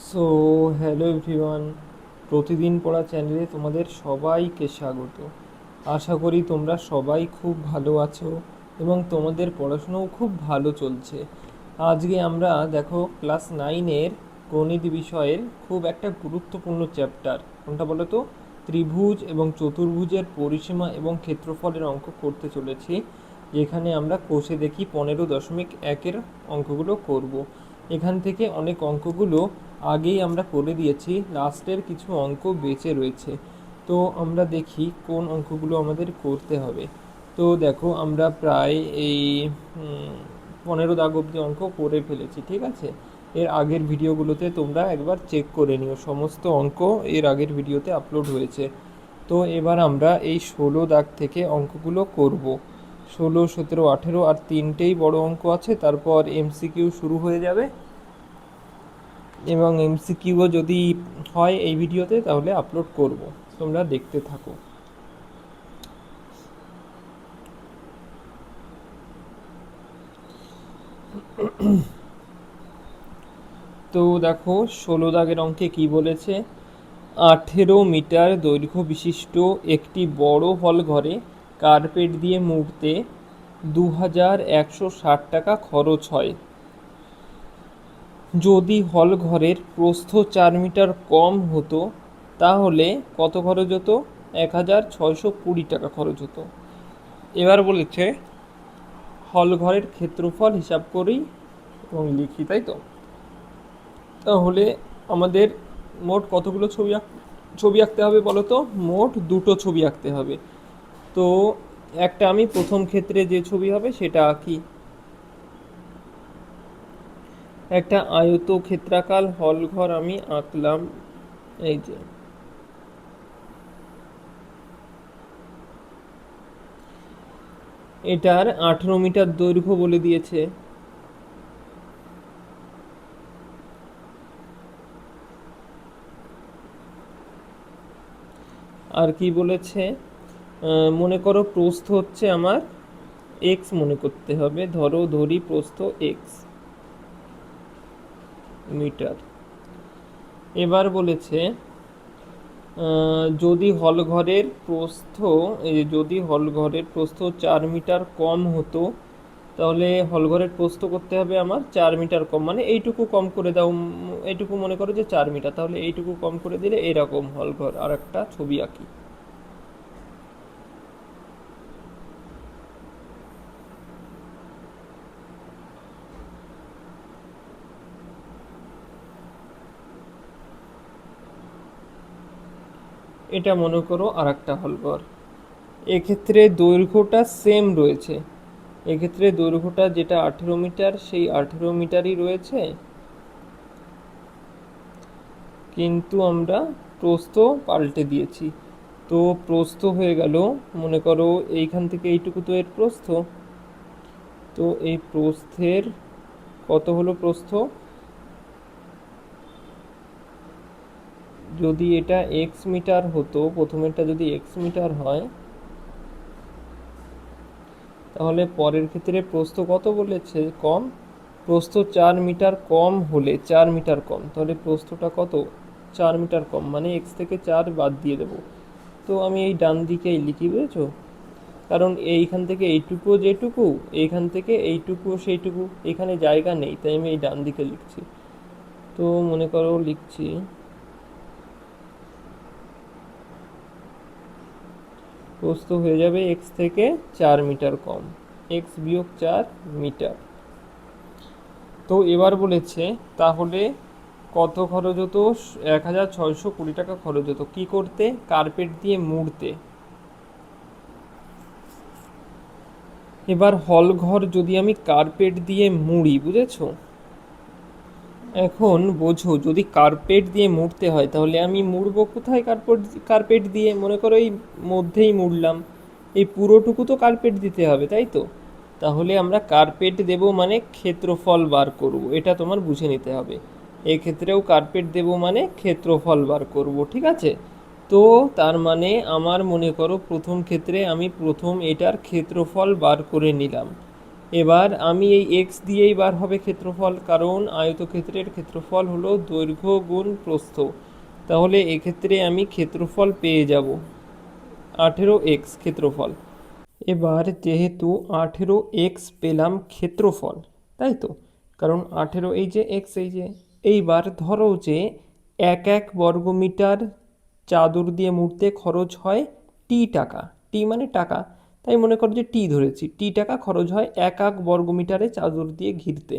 So hello everyone, প্রতিদিন পড়া চ্যানেলে তোমাদের সবাইকে স্বাগত। আশা করি তোমরা সবাই খুব ভালো আছো এবং তোমাদের পড়াশোনাও খুব ভালো চলছে। আজকে আমরা দেখো ক্লাস 9-এর গণিত বিষয়ের খুব একটা গুরুত্বপূর্ণ চ্যাপ্টার, কোনটা বলো তো? ত্রিভুজ এবং চতুর্ভুজের পরিসীমা এবং ক্ষেত্রফলের অঙ্ক করতে চলেছি, যেখানে আমরা কোষে দেখি 15.1-এর অঙ্কগুলো করব। এখান থেকে অনেক অঙ্কগুলো আগেই আমরা করে দিয়েছি, লাস্টের কিছু অঙ্ক বেঁচে রয়েছে। তো আমরা দেখি কোন অঙ্কগুলো আমাদের করতে হবে। তো দেখো আমরা প্রায় এই 15 দাগ অবধি অঙ্ক করে ফেলেছি, ঠিক আছে? এর আগের ভিডিওগুলোতে তোমরা একবার চেক করে নিও, সমস্ত অঙ্ক এর আগের ভিডিওতে আপলোড হয়েছে। তো এবার আমরা এই 16 দাগ থেকে অঙ্কগুলো করব। 16, 17, 18 আর তিনটেই বড় অঙ্ক আছে, তারপর এমসিকিউ শুরু হয়ে যাবে। এবং এমসিকিউও যদি হয় এই ভিডিওতে তাহলে আপলোড করব, তোমরা দেখতে থাকো। তো দেখো 16 দাগের অঙ্কে কি বলেছে। 18 মিটার দৈর্ঘ্য বিশিষ্ট একটি বড় হল ঘরে কার্পেট দিয়ে মুড়তে 2160 টাকা খরচ হয়। যদি হল ঘরের প্রস্থ 4 মিটার কম হতো তাহলে কত খরচ হতো? 1620 টাকা খরচ হতো। এবার বলেছে হল ঘরের ক্ষেত্রফল হিসাব করি এবং লিখি, তাই তো? তাহলে আমাদের মোট কতগুলো ছবি আঁকতে হবে বলো তো? মোট দুটো ছবি আঁকতে হবে। তো একটা আমি প্রথম ক্ষেত্রে যে ছবি হবে সেটা আঁকি। একটা আয়তক্ষেত্রাকার হল ঘর আমি আঁকলাম, এই যে। এটার 18 মিটার দৈর্ঘ্য বলে দিয়েছে। আর কি বলেছে? মনে করো প্রস্থ হচ্ছে আমার এক্স, মনে করতে হবে, ধরি প্রস্থ এক্স মিটার। এবার বলেছে যদি হলঘরের প্রস্থ, যদি হলঘরের প্রস্থ 4 মিটার কম হতো তাহলে হলঘরের প্রস্থ করতে হবে আমার 4 মিটার কম, মানে এইটুকু কম করে দাও। এইটুকু মনে করো যে 4 মিটার, তাহলে এইটুকু কম করে দিলে এরকম হলঘর। আর একটা ছবি আঁকি। এটা মনে করো আর একটা হলঘর। এক্ষেত্রে দৈর্ঘ্যটা সেম রয়েছে। এক্ষেত্রে দৈর্ঘ্যটা যেটা 18 মিটার সেই 18 মিটারই রয়েছে, কিন্তু আমরা প্রস্থ পাল্টে দিয়েছি। তো প্রস্থ হয়ে গেল, মনে করো এইখান থেকে এইটুকু তো এর প্রস্থ। তো এই প্রস্থের কত হলো প্রস্থ? যদি এটা এক্স মিটার হতো, প্রথমেরটা যদি এক্স মিটার হয়, তাহলে পরের ক্ষেত্রে প্রস্থ কত বলেছে? কম। প্রস্থ 4 মিটার কম হলে, 4 মিটার কম, তাহলে প্রস্থটা কত? 4 মিটার কম, মানে এক্স থেকে 4 বাদ দিয়ে দেবো। তো আমি এই ডান দিকেই লিখি, বুঝেছো? কারণ এইখান থেকে এইটুকুও যেটুকু, এইখান থেকে এইটুকুও সেইটুকু, এখানে জায়গা নেই, তাই আমি এই ডান দিকে লিখছি। তো মনে করো লিখছি প্রস্থ হয়ে যাবে এক্স থেকে 4 মিটার কম, এক্স বিয়োগ 4 মিটার। তো এবার বলেছে তাহলে কত খরচ হতো? 1620 টাকা খরচ হতো। কি করতে? কার্পেট দিয়ে মুড়তে। এবার হল ঘর যদি আমি কার্পেট দিয়ে মুড়ি, বুঝেছো? এখন বোঝো, যদি কার্পেট দিয়ে মুড়তে হয় তাহলে আমি মুড়বো কোথায়? কার্পেট দিয়ে মনে করো এই মধ্যেই মুড়লাম, এই পুরোটুকু তো কার্পেট দিতে হবে, তাই তো? তাহলে আমরা কার্পেট দেব মানে ক্ষেত্রফল বার করব, এটা তোমার বুঝে নিতে হবে। এক্ষেত্রেও কার্পেট দেব মানে ক্ষেত্রফল বার করব, ঠিক আছে? তো তার মানে আমার মনে করো প্রথম ক্ষেত্রে আমি প্রথম এটার ক্ষেত্রফল বার করে নিলাম। এবার আমি এই এক্স দিয়েই বার হবে ক্ষেত্রফল, কারণ আয়তক্ষেত্রের ক্ষেত্রফল হলো দৈর্ঘ্য গুণ প্রস্থ। তাহলে এক্ষেত্রে আমি ক্ষেত্রফল পেয়ে যাব 18x ক্ষেত্রফল। এবার যেহেতু 18x পেলাম ক্ষেত্রফল, তাই তো, কারণ 18 এই যে এক্স, এই যে, এইবার ধরো যে এক এক বর্গমিটার চাদর দিয়ে মুড়তে খরচ হয় টাকা। মানে টাকা, তাই মনে করো যে ধরেছি, টাকা খরচ হয় এক এক বর্গমিটারে চাদর দিয়ে ঘিরতে।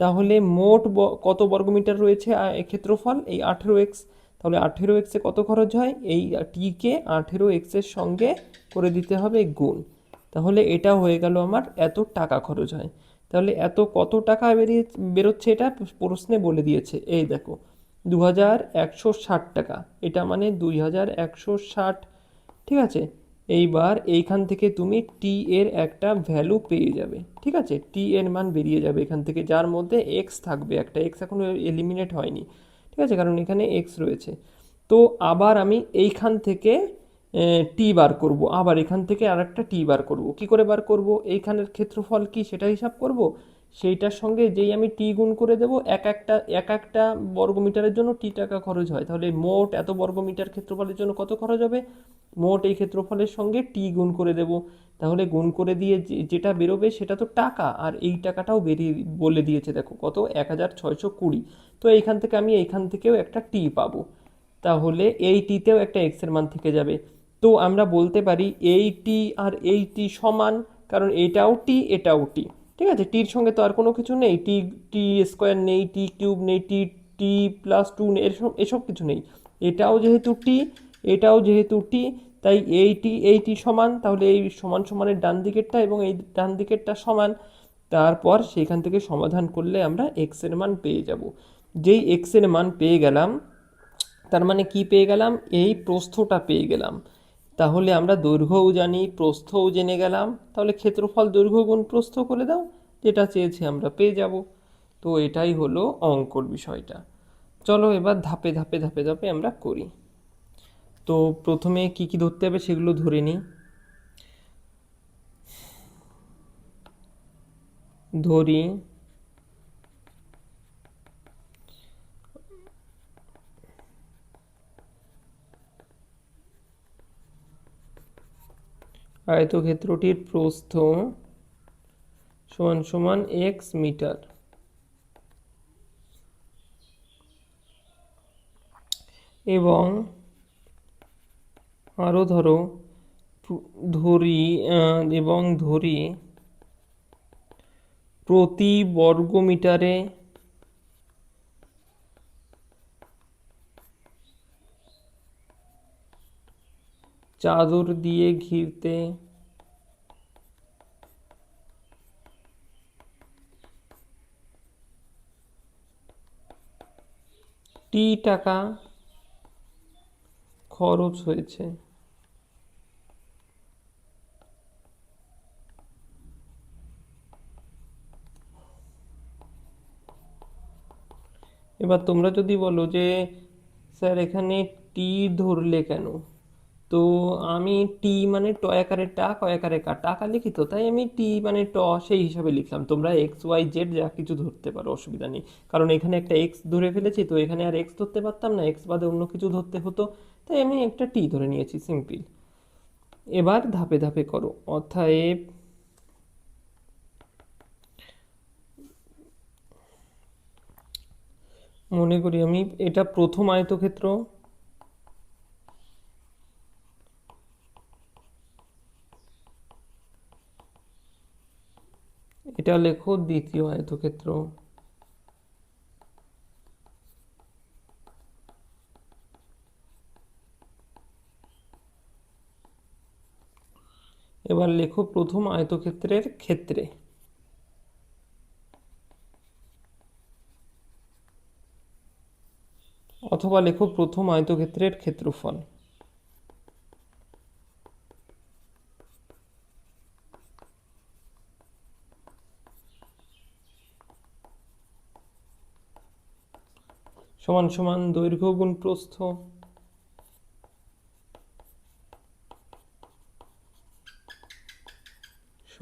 তাহলে মোট কত বর্গমিটার রয়েছে ক্ষেত্রফল এই 18x। তাহলে 18x-এ কত খরচ হয়, এই টিকে 18x-এর সঙ্গে করে দিতে হবে গুণ। তাহলে এটা হয়ে গেল আমার এত টাকা খরচ হয়। তাহলে কত টাকা বেরোচ্ছে, এটা প্রশ্নে বলে দিয়েছে, এই দেখো 2160 টাকা, এটা মানে 2160। ঠিক আছে, এইবার এইখান থেকে তুমি টি এর একটা ভ্যালু পেয়ে যাবে। ঠিক আছে, টি এর মান বেরিয়ে যাবে এখান থেকে, যার মধ্যে এক্স থাকবে, একটা এক্স এখনো এলিমিনেট হয়নি। ঠিক আছে, কারণ এখানে এক্স রয়েছে। তো আবার আমি এইখান থেকে টি বার করব, আবার এখান থেকে আর একটা টি বার করব। কি করে বার করব, এইখানের ক্ষেত্রফল কি সেটা হিসাব করব, সেইটার সঙ্গে যেই আমি টি গুণ করে দেব, এক একটা বর্গমিটারের জন্য টি টাকা খরচ হয়। তাহলে মোট এত বর্গমিটার ক্ষেত্রফলের জন্য কত খরচ হবে, মোট এই ক্ষেত্রফলের সঙ্গে টি গুণ করে দেব। তাহলে গুণ করে দিয়ে যেটা বেরোবে সেটা তো টাকা, আর এই টাকাটাও বেরিয়ে বলে দিয়েছে, দেখো কত, 1620। তো এইখান থেকে আমি এইখান থেকেও একটা টি পাবো। তাহলে এই টিতেও একটা এক্স এর মান থেকে যাবে। তো আমরা বলতে পারি এই টি আর এই টি সমান, কারণ এটাও টি এটাও টি। ঠিক আছে, টির সঙ্গে তো আর কোনো কিছু নেই, টি টি স্কোয়ার নেই, টি কিউব নেই, টি টি প্লাস টু নেই, এসব এসব কিছু নেই। এটাও যেহেতু টি, এটাও যেহেতু টি, তাই এই টি সমান। তাহলে এই সমান সমানের ডান দিকেরটা এবং এই ডান দিকেরটা সমান। তারপর সেখান থেকে সমাধান করলে আমরা এক্স এর মান পেয়ে যাব। যেই এক্স এর মান পেয়ে গেলাম, তার মানে কি পেয়ে গেলাম, এই প্রস্থটা পেয়ে গেলাম। তাহলে আমরা দৈর্ঘ্যও জানি, প্রস্থও জেনে গেলাম। তাহলে ক্ষেত্রফল দৈর্ঘ্য গুণ প্রস্থ করে দাও, যেটা চেয়েছি আমরা পেয়ে যাব। তো এটাই হলো অঙ্কর বিষয়টা। চলো এবার ধাপে ধাপে ধাপে ধাপে আমরা করি। তো প্রথমে কি কি ধরতে হবে সেগুলো ধরে নিই। ধরি আয়তক্ষেত্রটির প্রস্থ সমান সমান এক্স মিটার, এবং আরও ধরো ধরি এবং ধরি প্রতি বর্গমিটারে চাদর দিয়ে ঘিরতে টাকা খরচ হয়েছে। এবার তোমরা যদি বলো যে স্যার এখানে টি ধরলে কেন, তো আমি টি মানে ট আকারে টা, ক আকারে কা, টাকা লিখি তো, তাই আমি টি মানে ট সেই হিসাবে লিখলাম। তোমরা এক্স ওয়াই জেড যা কিছু ধরতে পারো, অসুবিধা নেই, কারণ এখানে একটা এক্স ধরে ফেলেছি, তো এখানে আর এক্স ধরতে পারতাম না, এক্স বাদে অন্য কিছু ধরতে হতো, তাই আমি একটা টি ধরে নিয়েছি, সিম্পল। এবার ধাপে ধাপে করো, অতএব মনে করি আমি এটা প্রথম আয়তক্ষেত্র, এটা লেখো দ্বিতীয় আয়তক্ষেত্র। এবার লেখো প্রথম আয়তক্ষেত্রের ক্ষেত্রে, অথবা লেখো প্রথম আয়তক্ষেত্রের ক্ষেত্রফল। সমান সমান দৈর্ঘ্য গুণ প্রস্থ,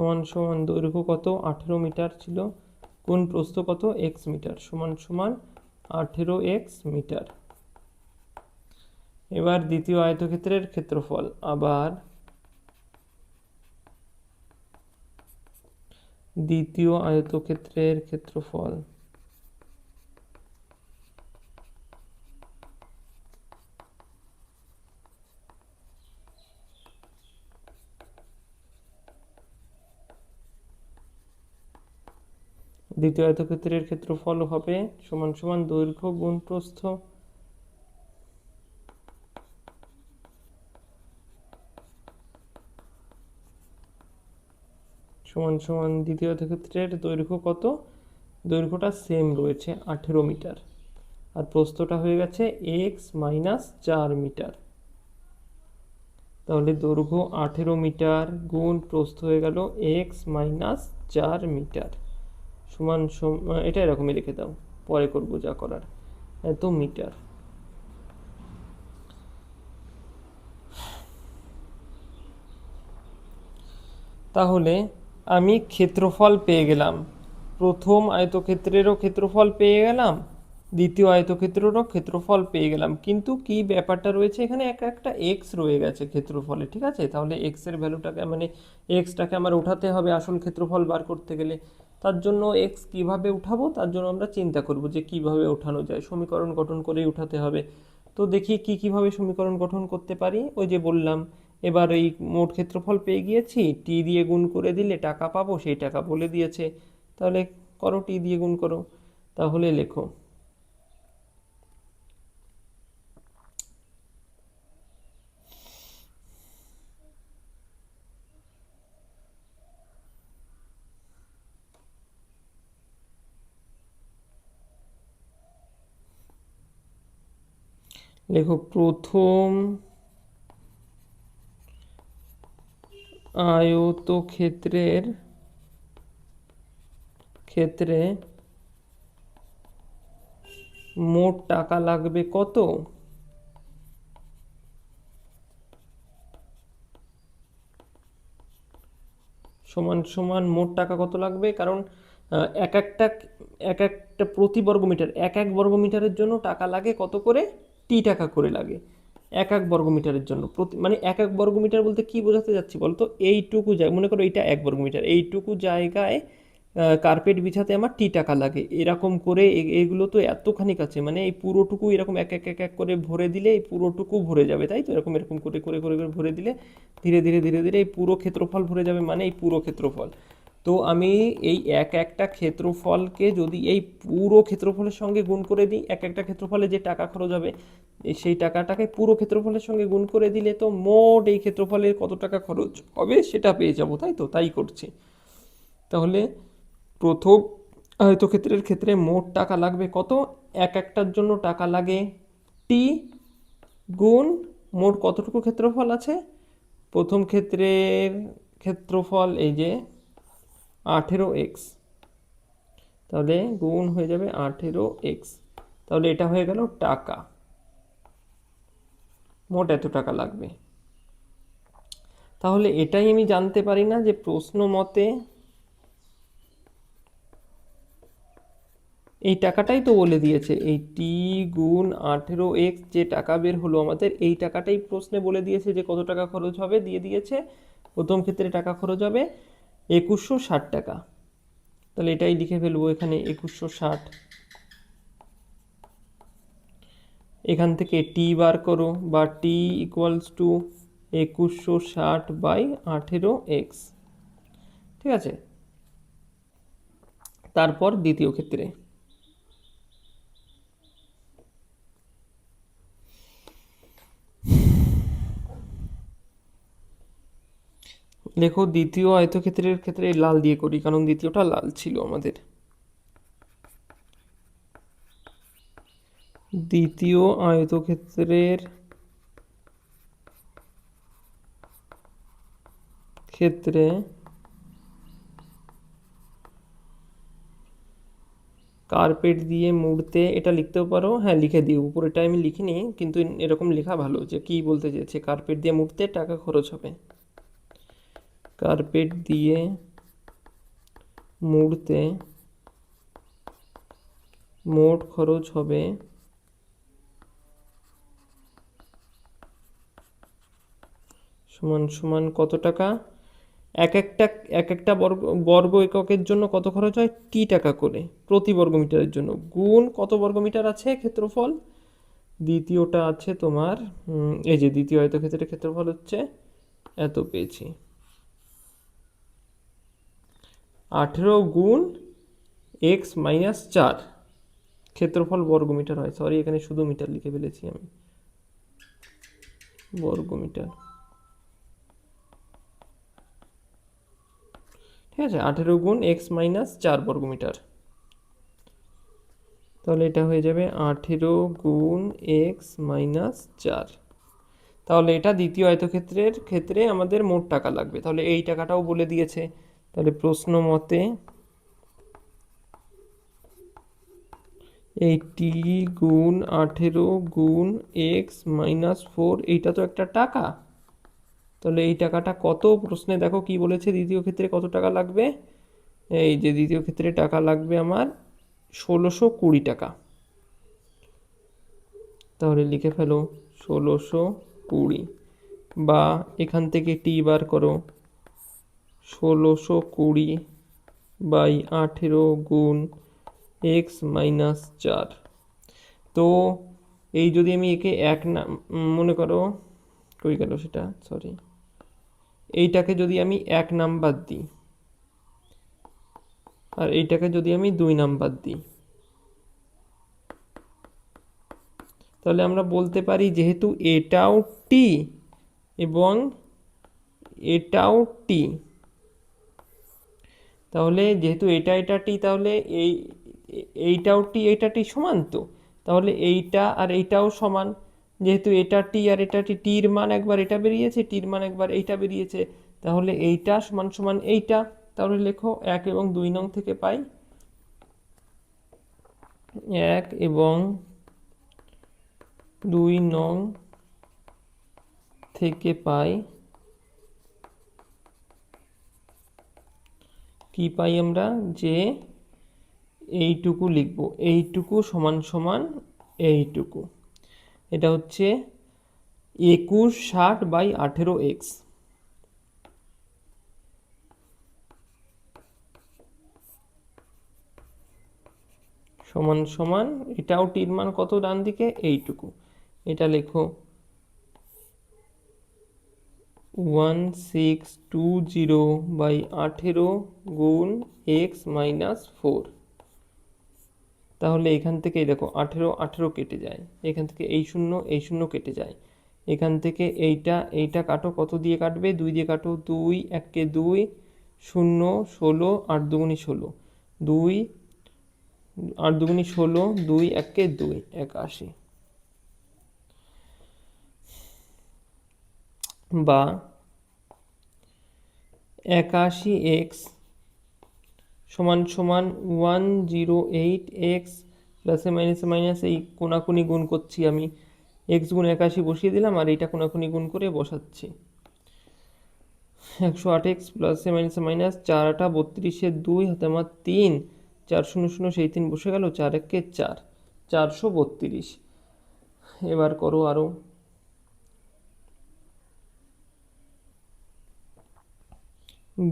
সমান সমান দৈর্ঘ্য কত 18 মিটার ছিল, কোণ প্রস্থ কত x মিটার, সমান সমান 18x মিটার। এবার দ্বিতীয় আয়তক্ষেত্রের ক্ষেত্রফল, আবার দ্বিতীয় আয়তক্ষেত্রের ক্ষেত্রফল। দ্বিতীয় আয়তক্ষেত্রের ক্ষেত্রফল হবে সমান সমান দৈর্ঘ্য গুণ প্রস্থ, সমান সমান দ্বিতীয় আয়তক্ষেত্রের দৈর্ঘ্য কত, দৈর্ঘ্যটা সেম রয়েছে 18 মিটার, আর প্রস্থটা হয়ে গেছে x মাইনাস 4 মিটার। তাহলে দৈর্ঘ্য 18 মিটার গুণ প্রস্থ হয়ে গেল x মাইনাস 4 মিটার, সমান এটা এরকমই লিখে দাও, পরে করবো যা করার, এত মিটার। তাহলে আমি ক্ষেত্রফল পেয়ে গেলাম, প্রথম আয়তক্ষেত্রেরও ক্ষেত্রফল পেয়ে গেলাম, দ্বিতীয় আয়তক্ষেত্রেরও ক্ষেত্রফল পেয়ে গেলাম, কিন্তু কি ব্যাপারটা রয়েছে এখানে, একটা এক্স রয়ে গেছে ক্ষেত্রফলে, ঠিক আছে? তাহলে এক্স এর ভ্যালুটাকে মানে এক্সটাকে আমার উঠাতে হবে আসল ক্ষেত্রফল বার করতে গেলে। তার জন্য এক্স কিভাবে উঠাবো, তার জন্য আমরা চিন্তা করব যে কিভাবে ওঠানো যায়, সমীকরণ গঠন করেই উঠাতে হবে। তো দেখি কিভাবে সমীকরণ গঠন করতে পারি। ওই যে বললাম, এবার এই মোট ক্ষেত্রফল পেয়ে গিয়েছি, টি দিয়ে গুণ করে দিলে টাকা পাবো, সেই টাকা বলে দিয়েছে, তাহলে করো, টি দিয়ে গুণ করো। তাহলে লেখো প্রথম আয়তক্ষেত্রের ক্ষেত্রে মোট টাকা লাগবে কত, সমান সমান মোট টাকা কত লাগবে, কারণ এক একটা প্রতি বর্গমিটার, এক বর্গমিটারের জন্য টাকা লাগে কত করে, টি টাকা করে লাগে এক বর্গমিটারের জন্য। প্রতি মানে এক বর্গমিটার বলতে কি বোঝাতে যাচ্ছি বলতো, এইটুকু জায়গা, মনে করো এইটা 1 বর্গমিটার, এইটুকু জায়গায় কার্পেট বিছাতে আমার টি টাকা লাগে, এরকম করে এগুলো তো এতখানি কাছে, মানে এই পুরোটুকু এরকম এক এক এক এক করে ভরে দিলে এই পুরোটুকু ভরে যাবে, তাই তো? এরকম এরকম করে করে করে করে ভরে দিলে ধীরে ধীরে ধীরে ধীরে এই পুরো ক্ষেত্রফল ভরে যাবে, মানে এই পুরো ক্ষেত্রফল। তো আমি এই একটা ক্ষেত্রফলকে যদি এই পুরো ক্ষেত্রফলের সঙ্গে গুণ করে দিই, একটা ক্ষেত্রফলে যে টাকা খরচ হবে সেই টাকাটাকে পুরো ক্ষেত্রফলের সঙ্গে গুণ করে দিলে তো মোট এই ক্ষেত্রফলে কত টাকা খরচ হবে সেটা পেয়ে যাব, তাই তো? তাই করছি। তাহলে প্রথম আয়তক্ষেত্রের ক্ষেত্রে মোট টাকা লাগবে কত, একটার জন্য টাকা লাগে টি গুণ মোট কতটুকু ক্ষেত্রফল আছে, প্রথম ক্ষেত্রের ক্ষেত্রফল এই যে 18x, তাহলে গুণ হয়ে যাবে 18x, তাহলে এটা হয়ে গেল টাকা, মোট এত টাকা লাগবে। তাহলে এটাই আমি জানতে পারি না যে প্রশ্ন মতে এই টাকাটাই তো বলে দিয়েছে, এই টি গুণ 18x যে টাকা বের হলো আমাদের, এই টাকাটাই প্রশ্নে বলে দিয়েছে যে কত টাকা খরচ হবে, দিয়ে দিয়েছে প্রথম ক্ষেত্রে টাকা খরচ হবে 2160 টাকা। তাহলে এটাই লিখে ফেলবো এখানে 2160, এখান থেকে টি বার করো, বা টি ইকুয়ালস টু 2160 বাই 18x, ঠিক আছে? তারপর দ্বিতীয় ক্ষেত্রে লেখো, দ্বিতীয় আয়তক্ষেত্রের ক্ষেত্রে লাল দিয়ে করি কারণ দ্বিতীয়টা লাল ছিল আমাদের। দ্বিতীয় আয়তক্ষেত্রের ক্ষেত্রে কার্পেট দিয়ে মুড়তে, এটা লিখতেও পারো, হ্যাঁ লিখে দিও, উপরেটা আমি লিখিনি কিন্তু এরকম লেখা ভালো, যে কি বলতে চেয়েছে, কার্পেট দিয়ে মুড়তে টাকা খরচ হবে, কার্পেট দিয়ে মুড়তে মোট খরচ হবে সমান সমান কত টাকা। এক একটা বর্গ এককের জন্য কত খরচ হয়, টি টাকা করে প্রতি বর্গমিটারের জন্য, গুণ কত বর্গমিটার আছে ক্ষেত্রফল, দ্বিতীয়টা আছে তোমার এই যে দ্বিতীয় আয়তক্ষেত্রের ক্ষেত্রফল হচ্ছে এত পেয়েছি, 18 গুণ এক্স মাইনাস 4 ক্ষেত্রফল বর্গমিটার হয়। সরি, এখানে শুধু মিটার লিখে ফেলেছি আমি, বর্গমিটার। ঠিক আছে, 18 গুণ এক্স মাইনাস 4 বর্গমিটার। তাহলে এটা হয়ে যাবে 18 গুণ এক্স মাইনাস 4। তাহলে এটা দ্বিতীয় আয়তক্ষেত্রের ক্ষেত্রে আমাদের মোট টাকা লাগবে। তাহলে এই টাকাটাও বলে দিয়েছে। তাহলে প্রশ্ন মতে এই টি গুণ 18 গুণ এক্স মাইনাস 4 এইটা তো একটা টাকা। তাহলে এই টাকাটা কত, প্রশ্নে দেখো কি বলেছে, দ্বিতীয় ক্ষেত্রে কত টাকা লাগবে। এই যে দ্বিতীয় ক্ষেত্রে টাকা লাগবে আমার 1620 টাকা। তাহলে লিখে ফেলো 1620, বা এখান থেকে টি বার করো, 1620 বাই 18 গুণ এক্স মাইনাস 4। তো এই যদি আমি একে এক না মনে করো, কই গেল সেটা, সরি, এইটাকে যদি আমি 1 নাম্বার দিই আর এইটাকে যদি আমি 2 নাম্বার দিই, তাহলে আমরা বলতে পারি যেহেতু এটাও টি এবং এটাও টি, তাহলে যেহেতু এটা টি, তাহলে এইটাও টি এইটা টি সমান, তো তাহলে এইটা আর এইটাও সমান। যেহেতু এটা টি আর এটা টি, টির মান একবার এটা বেরিয়েছে, টির মান একবার এইটা বেরিয়েছে, তাহলে এইটা সমান সমান এইটা। তাহলে লেখো 1 এবং 2 নং থেকে পাই, 1 এবং 2 নং থেকে পাই, কি পাই আমরা, যে এইটুকু লিখব, এইটুকু সমান সমান এইটুকু। এটা হচ্ছে 2160 বাই 18 এক্স সমান সমান, এটাও টির মান কত ডান দিকে, এইটুকু। এটা লেখো 1620 বাই 18 গুণ এক্স মাইনাস 4। তাহলে এখান থেকে দেখো 18 18 কেটে যায়, এখান থেকে এই শূন্য কেটে যায়, এখান থেকে এইটা কাটো, কত দিয়ে কাটবে, 2 দিয়ে কাটো, 2 1 2, 0 16, 8 দুগুণি 16, 2 8 দুগুণি 16, 2 1 2, 81, বা 81 এক্স সমান সমান 108 এক্স প্লাসে মাইনাসে মাইনাস, এই কোনাকুনি গুণ করছি আমি, এক্স গুণ 81 বসিয়ে দিলাম আর এইটা কোনাকুনি গুণ করে বসাচ্ছি, 108 এক্স প্লাসে মাইনাসে মাইনাস, 4 8 32, 2 হাতে আমার 3, 4 0 0 সেই 3 বসে গেল, 4 1 4, 432। এবার করো আরো,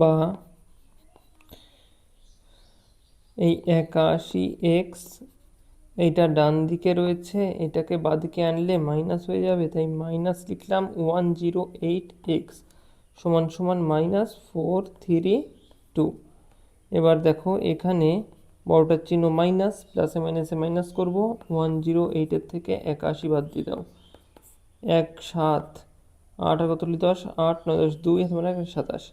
বা এই 81 এক্স, এইটা ডান দিকে রয়েছে, এটাকে বাদিকে আনলে মাইনাস হয়ে যাবে, তাই মাইনাস লিখলাম 108 এক্স সমান সমান মাইনাস 432। এবার দেখো এখানে বড়টার চিহ্ন মাইনাস, প্লাসে মাইনাসে মাইনাস করবো, 108 থেকে 81 বাদ দিয়ে দাও, 1 7 8 আর কত 10, 8 9 10 2 মানে 27,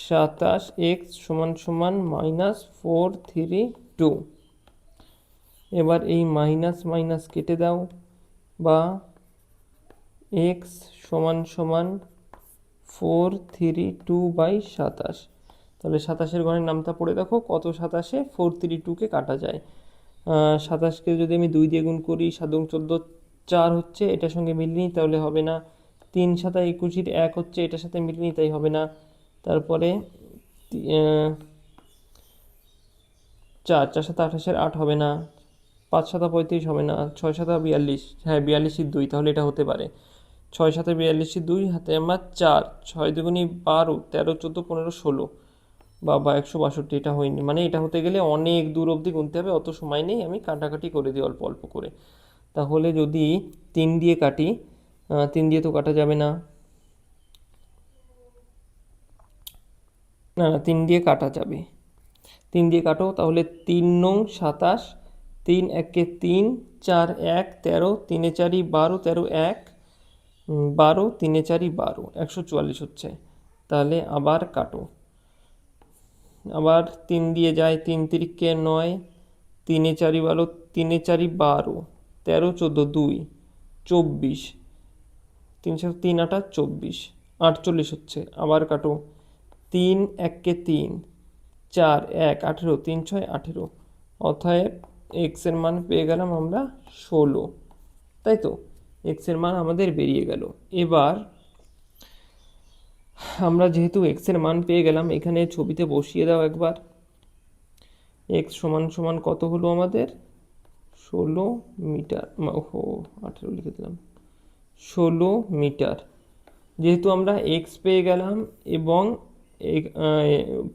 27 এক্স সমান সমান মাইনাস 432। এবার এই মাইনাস মাইনাস কেটে দাও, বা এক্স সমান সমান 432 বাই 27। তাহলে 27-এর ঘরের নামটা পড়ে দেখো, কত 27-এ 432-কে কাটা যায়। 27-কে যদি আমি 2 দিয়ে গুণ করি, 7 দুগুণ 14, 4 হচ্ছে, এটার সঙ্গে মিলিনি তাহলে হবে না, 3 7 21, 1 হচ্ছে, এটার সাথে মিলিনি তাই হবে না। তারপরে চার, 4 × 7 = 28, 8 হবে না, 5 × 7 = 35 হবে না, 6 × 7 = 42, হ্যাঁ 42-2, তাহলে এটা হতে পারে। 6 × 7 = 42-2, হাতে আমার 4, 6×2 = 12, 13, 14, 15, 16, বাবা 162, এটা হয়নি, মানে এটা হতে গেলে অনেক দূর অবধি গুনতে হবে, অত সময় নেই, আমি কাটাকাটি করে দিই অল্প অল্প করে। তাহলে যদি 3 দিয়ে কাটি, 3 দিয়ে তো কাটা যাবে না, না না 3 দিয়ে কাটা যাবে, 3 দিয়ে কাটো, তাহলে 3 × 9 = 27, 3 × 1 = 3, 4 × 1 = 13, 3 × 4 = 12, 13 × 1 = 12, 3 × 4 = 12, 144 হচ্ছে। তাহলে আবার কাটো, আবার 3 দিয়ে যায়, 3 × 3 = 9, 3 × 4 = 12, 3 × 4 = 12, 13, 14, 2, 24, 3 × 3 = 24, 48 হচ্ছে। আবার কাটো, 3 × 1 = 3, 4 × 1 = 18, 3 × 6 = 18, অতএব এক্স এর মান পেয়ে গেলাম আমরা 16, তাই তো? এক্স এর মান আমাদের বেরিয়ে গেল। এবার আমরা যেহেতু এক্স এর মান পেয়ে গেলাম, এখানে ছবিতে বসিয়ে দাও একবার। এক্স সমান সমান কত হলো আমাদের? 16 মিটার, ওহো 18 লিখে দিলাম, 16 মিটার। যেহেতু আমরা এক্স পেয়ে গেলাম এবং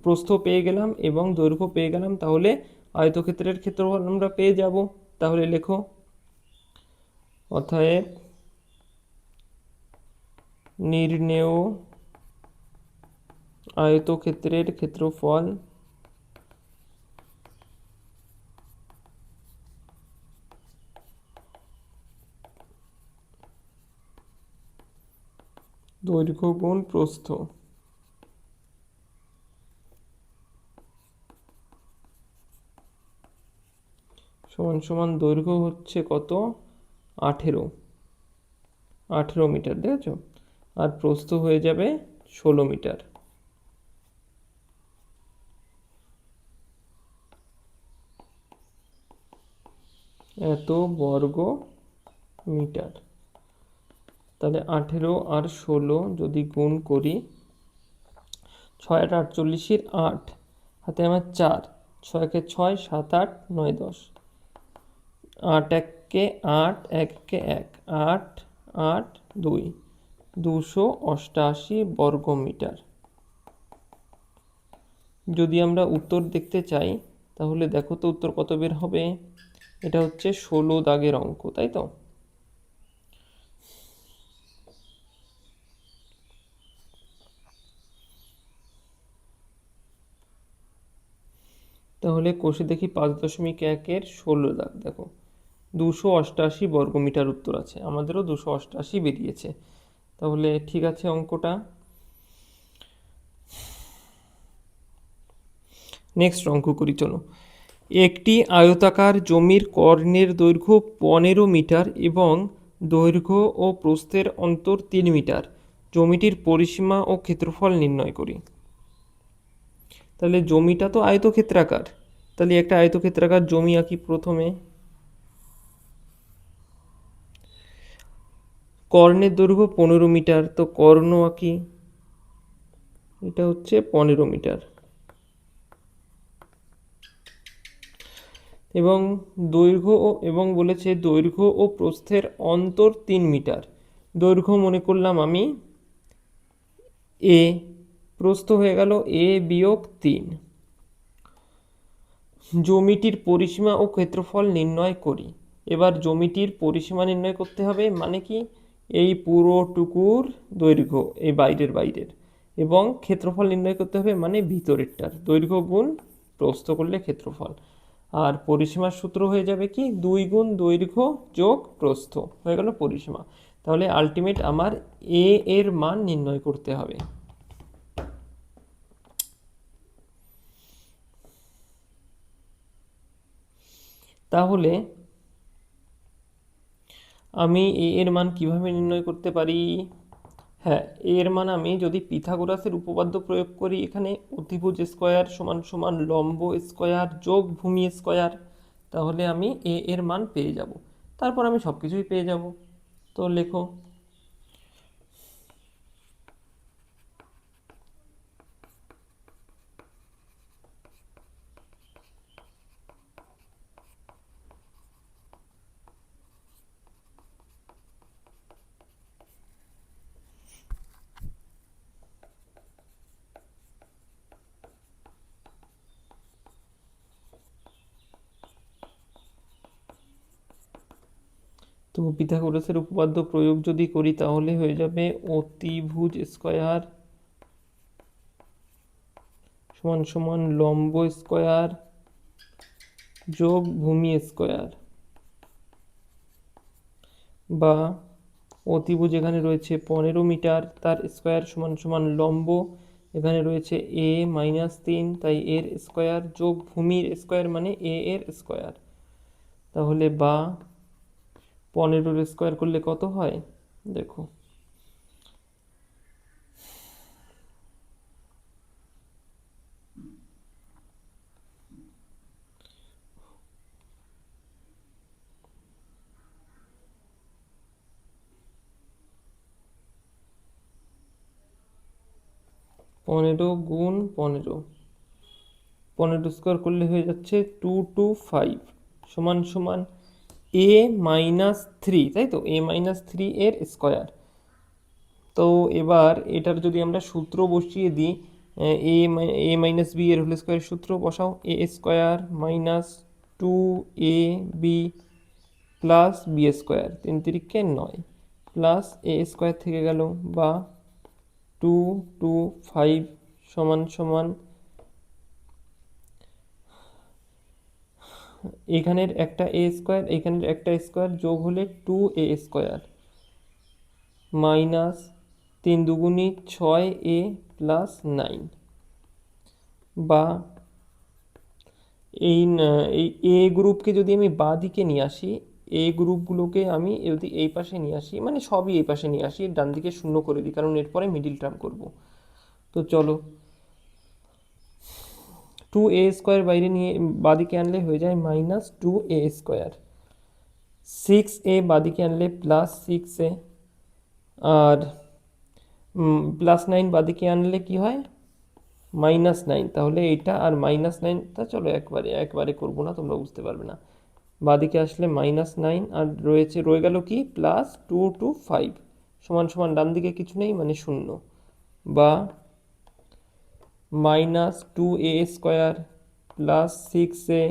প্রস্থ পেয়ে গেলাম এবং দৈর্ঘ্য পেয়ে গেলাম, তাহলে আয়তক্ষেত্রের ক্ষেত্রফল আমরা পেয়ে যাব। তাহলে লেখো, অতএব নির্ণেয় আয়তক্ষেত্রের ক্ষেত্রফল দৈর্ঘ্য গুণ প্রস্থ সমান সমান দৈর্ঘ্য হচ্ছে কত? 18 মিটার, দেখেছো? আর প্রস্থ হয়ে যাবে 16 মিটার। এত বর্গ মিটার। তাহলে 18 আর 16 যদি গুণ করি, 6 × 8 = 48, 8 হাতে আমার 4, 6 × 6 = 7, 8, 9, 10, 8 × 1 = 8, 1 × 1 = 8, 8, 2, 288 বর্গ মিটার। যদি আমরা উত্তর দেখতে চাই, তাহলে দেখো তো উত্তর কত বের হবে। এটা হচ্ছে 16 দাগের অঙ্ক, তাই তো? তাহলে কষে দেখি 5.1-এর 16 দাগ, দেখো 288 বর্গমিটার উত্তর আছে, আমাদেরও 288 বেরিয়েছে। তাহলে ঠিক আছে অঙ্কটা। নেক্সট অঙ্ক করি, চলো। একটি আয়তাকার জমির কর্ণের দৈর্ঘ্য 15 মিটার এবং দৈর্ঘ্য ও প্রস্থের অন্তর 3 মিটার। জমিটির পরিসীমা ও ক্ষেত্রফল নির্ণয় করি। তাহলে জমিটা তো আয়তক্ষেত্রাকার, তাহলে একটা আয়তক্ষেত্রাকার জমি আঁকি প্রথমে। কর্ণের দৈর্ঘ্য 15 মিটার, তো কর্ণ আঁকি, এটা হচ্ছে 15 মিটার। এবং দৈর্ঘ্য এবং বলেছে দৈর্ঘ্য ও প্রস্থের অন্তর 3 মিটার। দৈর্ঘ্য মনে করলাম আমি এ, প্রস্থ হয়ে গেল a - 3। জমিটির পরিসীমা ও ক্ষেত্রফল নির্ণয় করি। এবার জমিটির পরিসীমা নির্ণয় করতে হবে, মানে কি এই পুরোটুকুর দৈর্ঘ্য, এই বাইরের এবং ক্ষেত্রফল নির্ণয় করতে হবে, মানে ভিতরেরটার। দৈর্ঘ্য গুণ প্রস্থ করলে ক্ষেত্রফল, আর পরিসীমার সূত্র হয়ে যাবে কি 2 গুণ দৈর্ঘ্য যোগ প্রস্থ, হয়ে গেল পরিসীমা। তাহলে আলটিমেট আমার এ এর মান নির্ণয় করতে হবে। তাহলে আমি এ এর মান কিভাবে নির্ণয় করতে পারি? হ্যাঁ, এর মান আমি যদি পিথাগোরাসের উপপাদ্য প্রয়োগ করি, এখানে অতিভুজ স্কয়ার সমান সমান লম্ব স্কয়ার যোগ ভূমি স্কয়ার, তাহলে আমি এ এর মান পেয়ে যাব। তারপর আমি সব কিছুই পেয়ে যাব। তো লেখো, তো পিথাগোরাসের উপপাদ্য প্রয়োগ যদি করি তাহলে হয়ে যাবে অতিভুজ স্কয়ার সমান সমান লম্ব স্কয়ার যোগ ভূমি স্কয়ার, বা অতিভুজ এখানে রয়েছে 15 মিটার, তার স্কয়ার সমান সমান লম্ব এখানে রয়েছে a-3, তাই এর স্কয়ার যোগ ভূমির স্কয়ার মানে a এর স্কয়ার। তাহলে বা 15 স্কয়ার করলে কত হয় দেখো, পনেরো গুণ 15 স্কোয়ার করলে হয়ে যাচ্ছে 225 সমান সমান a-3, তাই তো a-3 এর স্কোয়ার। তো এবার এটার যদি আমরা সূত্র বসিয়ে দিই, এ মাইনাস বি এর হোল স্কোয়ার সূত্র বসাও, A square minus 2ab plus B square, 3 তিরিকে 9 প্লাস এ স্কোয়ার থেকে গেল, বা 225 সমান সমান এখানের একটা এ স্কোয়ার এখানের একটা স্কোয়ার যোগ হলে 2a square minus 3 দুগুণি 6a plus 9, বা এই এ গ্রুপকে যদি আমি বাঁ দিকে নিয়ে আসি, এ গ্রুপগুলোকে আমি যদি এই পাশে নিয়ে আসি, মানে সবই এই পাশে নিয়ে আসি, ডান দিকে শূন্য করে দিই কারণ এরপরে মিডিল টার্ম করব। তো চলো 2a স্কোয়ার বাইরে নিয়ে বাদিকে আনলে হয়ে যায় মাইনাস 2a স্কোয়ার, 6a বাদিকে আনলে প্লাস 6a, আর প্লাস 9 বাদিকে আনলে কি হয় -9। তাহলে এইটা আর -9টা চলো একবারে করবো না, তোমরা বুঝতে পারবে না। বাদিকে আসলে -9 আর রয়ে গেল কি +225 সমান সমান ডান দিকে কিছু নেই মানে 0, বা -2a স্কোয়ার প্লাস 6a,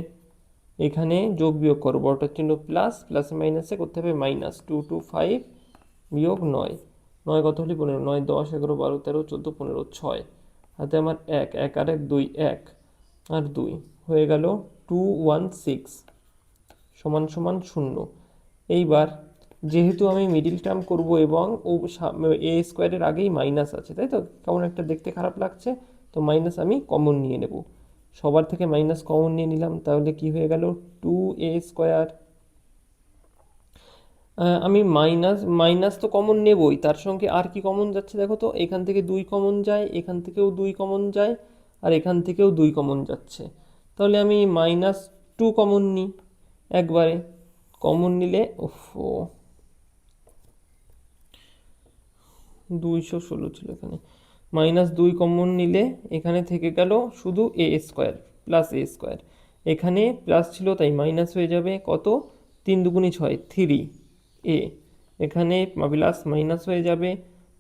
এখানে যোগ বিয়োগ করো, বড়টার চিহ্ন প্লাস, প্লাসে মাইনাসে করতে হবে -225 বিয়োগ 9, 9 কত হলে 15, 9 10 11 12 13 14 15 6, হাতে আমার 1 1 আর 1 2 1 আর 2 হয়ে গেল 216 সমান সমান 0। এইবার যেহেতু আমি মিডিল টার্ম করব এবং ও এ স্কোয়ারের আগেই মাইনাস আছে, তাই তো কেমন একটা দেখতে খারাপ লাগছে, তো মাইনাস আমি কমন নিয়ে নেব, সবার থেকে মাইনাস কমন নিয়ে নিলাম, তাহলে কি হয়ে গেল 2a স্কোয়ার। আমি মাইনাস তো কমন নেবই, তার সঙ্গে আর কি কমন যাচ্ছে দেখো তো, এখান থেকে 2 কমন যায়, এখান থেকেও 2 কমন যায়, আর এখান থেকেও 2 কমন যাচ্ছে, তাহলে আমি -2 কমন নিই একবারে। কমন নিলে 216 ছিল এখানে, -2 কমন নিলে এখানে থেকে গেল শুধু এ স্কোয়ার প্লাস এ স্কোয়ার, এখানে প্লাস ছিল তাই মাইনাস হয়ে যাবে কত, 3 দুগুণি 6 3 এ, এখানে প্লাস মাইনাস হয়ে যাবে,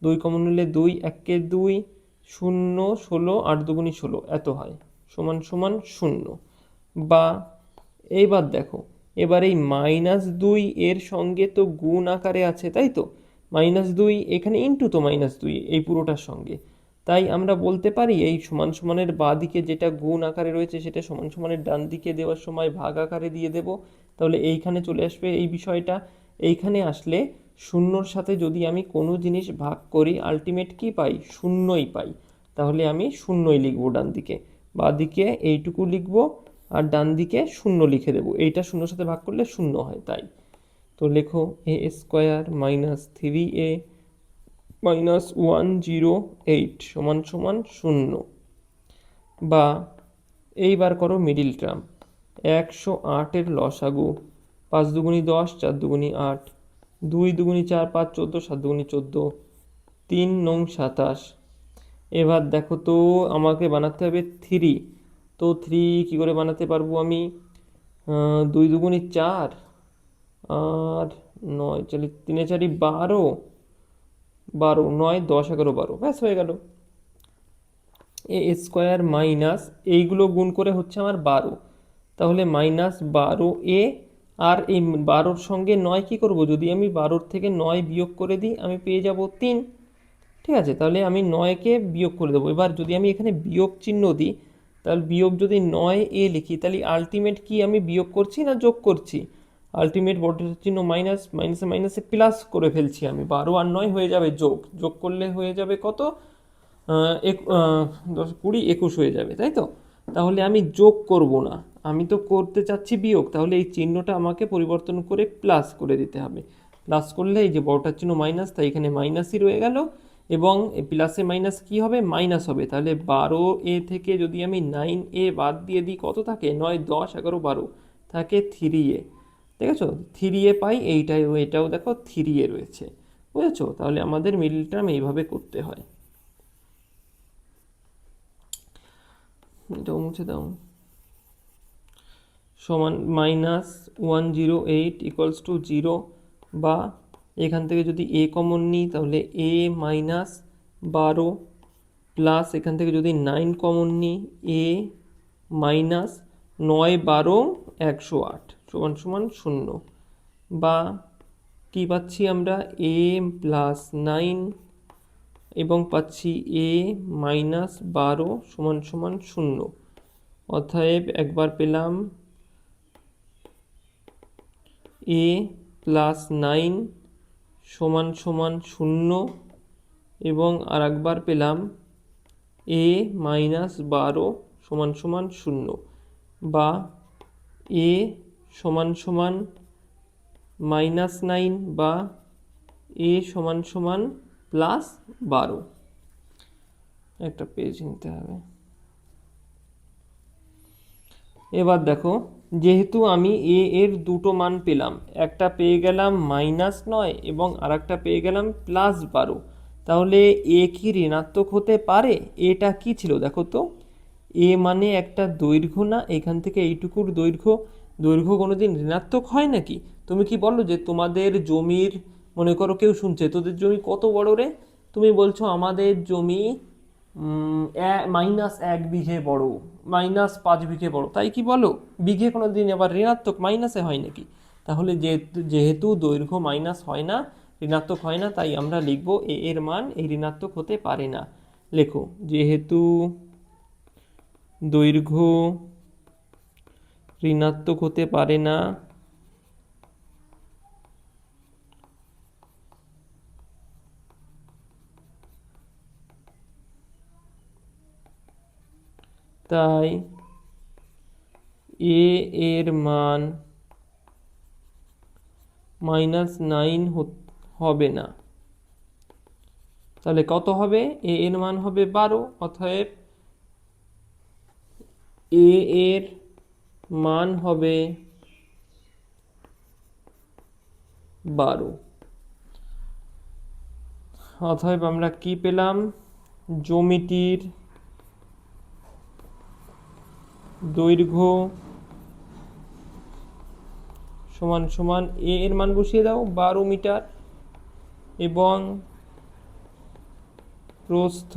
2 কমন নিলে 2 1 2 0 16 8 দুগুণি 16 এত হয় সমান সমান 0, বা এইবার দেখো, এবার এই -2 এর সঙ্গে তো গুণ আকারে আছে, তাই তো -2 এখানে ইন্টু তো -2 এই পুরোটার সঙ্গে, তাই আমরা বলতে পারি এই সমান সমানের বাঁ দিকে যেটা গুণ আকারে রয়েছে সেটা সমান সমানের ডান দিকে দেওয়ার সময় ভাগ আকারে দিয়ে দেব, তাহলে এইখানে চলে আসবে এই বিষয়টা। এইখানে আসলে শূন্যর সাথে যদি আমি কোনো জিনিস ভাগ করি আলটিমেট কি পাই, শূন্যই পাই, তাহলে আমি শূন্যই লিখবো ডান দিকে, বাঁ দিকে এইটুকু লিখবো আর ডান দিকে 0 লিখে দেবো, এইটা শূন্যর সাথে ভাগ করলে 0 হয় তাই। তো লেখো a স্কোয়ার -3a -108 সমান সমান 0, বা এইবার করো মিডিল টার্ম, 108 এর লসাগু, 5 দুগুণি 10 4 দুগুণি 8 2 দুগুণি 4 5 14 7 দুগুণি 14 3 নং 27। এবার দেখো তো আমাকে বানাতে হবে 3, তো 3 কি করে বানাতে পারবো আমি, 2 দুগুণি 4 আর 9 চলে 3 4 12 12 9 10 11 12, ব্যাস হয়ে গেল। এ স্কোয়ার মাইনাস এইগুলো গুণ করে হচ্ছে আমার 12, তাহলে -12a আর এই 12-র সঙ্গে 9 কি করব, যদি আমি 12-র থেকে 9 বিয়োগ করে দিই আমি পেয়ে যাব 3। ঠিক আছে, তাহলে আমি 9কে বিয়োগ করে দেবো। এবার যদি আমি এখানে বিয়োগ চিহ্ন দিই, তাহলে বিয়োগ যদি 9 লিখি, তাহলে আলটিমেট কি আমি বিয়োগ করছি না যোগ করছি? আলটিমেট বড় চিহ্ন মাইনাস, মাইনাসে মাইনাসে প্লাস করে ফেলছি আমি। 12 আর 9 হয়ে যাবে যোগ, যোগ করলে হয়ে যাবে কত? 10 20 21 হয়ে যাবে, তাই তো? তাহলে আমি যোগ করব না, আমি তো করতে চাচ্ছি বিয়োগ, তাহলে এই চিহ্নটা আমাকে পরিবর্তন করে প্লাস করে দিতে হবে। প্লাস করলে এই যে বড়টার চিহ্ন মাইনাস, তাই এখানে মাইনাসই রয়ে গেল, এবং প্লাসে মাইনাস কি হবে? মাইনাস হবে। তাহলে 12 থেকে যদি আমি 9 বাদ দিয়ে দিই, কত থাকে? 9 10 11 12 থাকে 3 ঠিক আছে, 3 পাই। এটাও দেখো 3 রয়েছে, বুঝেছো? তাহলে আমাদের মিডল টার্ম এইভাবে করতে হয়। এটাও মুছে দাও। সমান -108 ইকুয়ালস টু 0, বা এখান থেকে যদি a কমন নিই তাহলে a মাইনাস 12 প্লাস এখান থেকে যদি 9 কমন নিই a মাইনাস 9 12 108 সমান সমান 0, বা কি পাচ্ছি আমরা? a প্লাস 9 এবং পাচ্ছি a মাইনাস 12 সমান সমান 0। অতএব একবার পেলাম a প্লাস 9 সমান সমান 0, এবং আর একবার পেলাম a মাইনাস 12 সমান সমান 0, বা a সমান সমান -9 বা a সমান সমান +12। একটা পেজ নিতে হবে। এবার দেখো, যেহেতু আমি এর দুটো মান পেলাম, একটা পেয়ে গেলাম -9 এবং আর একটা পেয়ে গেলাম +12, তাহলে এ কি ঋণাত্মক হতে পারে? এটা কি ছিল দেখো তো? এ মানে একটা দৈর্ঘ্য না? এখান থেকে এইটুকুর দৈর্ঘ্য কোনোদিন ঋণাত্মক হয় নাকি? তুমি কি বলো যে তোমাদের জমির, মনে করো কেউ শুনছে, তোদের জমি কত বড় রে? তুমি বলছো আমাদের জমি -1 বিঘে বড়, -5 বিঘে বড়, তাই কি বলো? বিঘে কোনো দিন আবার ঋণাত্মক মাইনাসে হয় নাকি? তাহলে যেহেতু দৈর্ঘ্য মাইনাস হয় না, ঋণাত্মক হয় না, তাই আমরা লিখব এর মান এই ঋণাত্মক হতে পারে না। লেখো, যেহেতু দৈর্ঘ্য ঋণাত্মক হতে পারে না, তাই এর মান -9 হবে না। তাহলে কত হবে? এর মান হবে 12। অতএব এর মান হবে 12। অতএব আমরা কি পেলাম? জমিটির দৈর্ঘ্য সমান সমান এর মান বসিয়ে দাও 12 মিটার, এবং প্রস্থ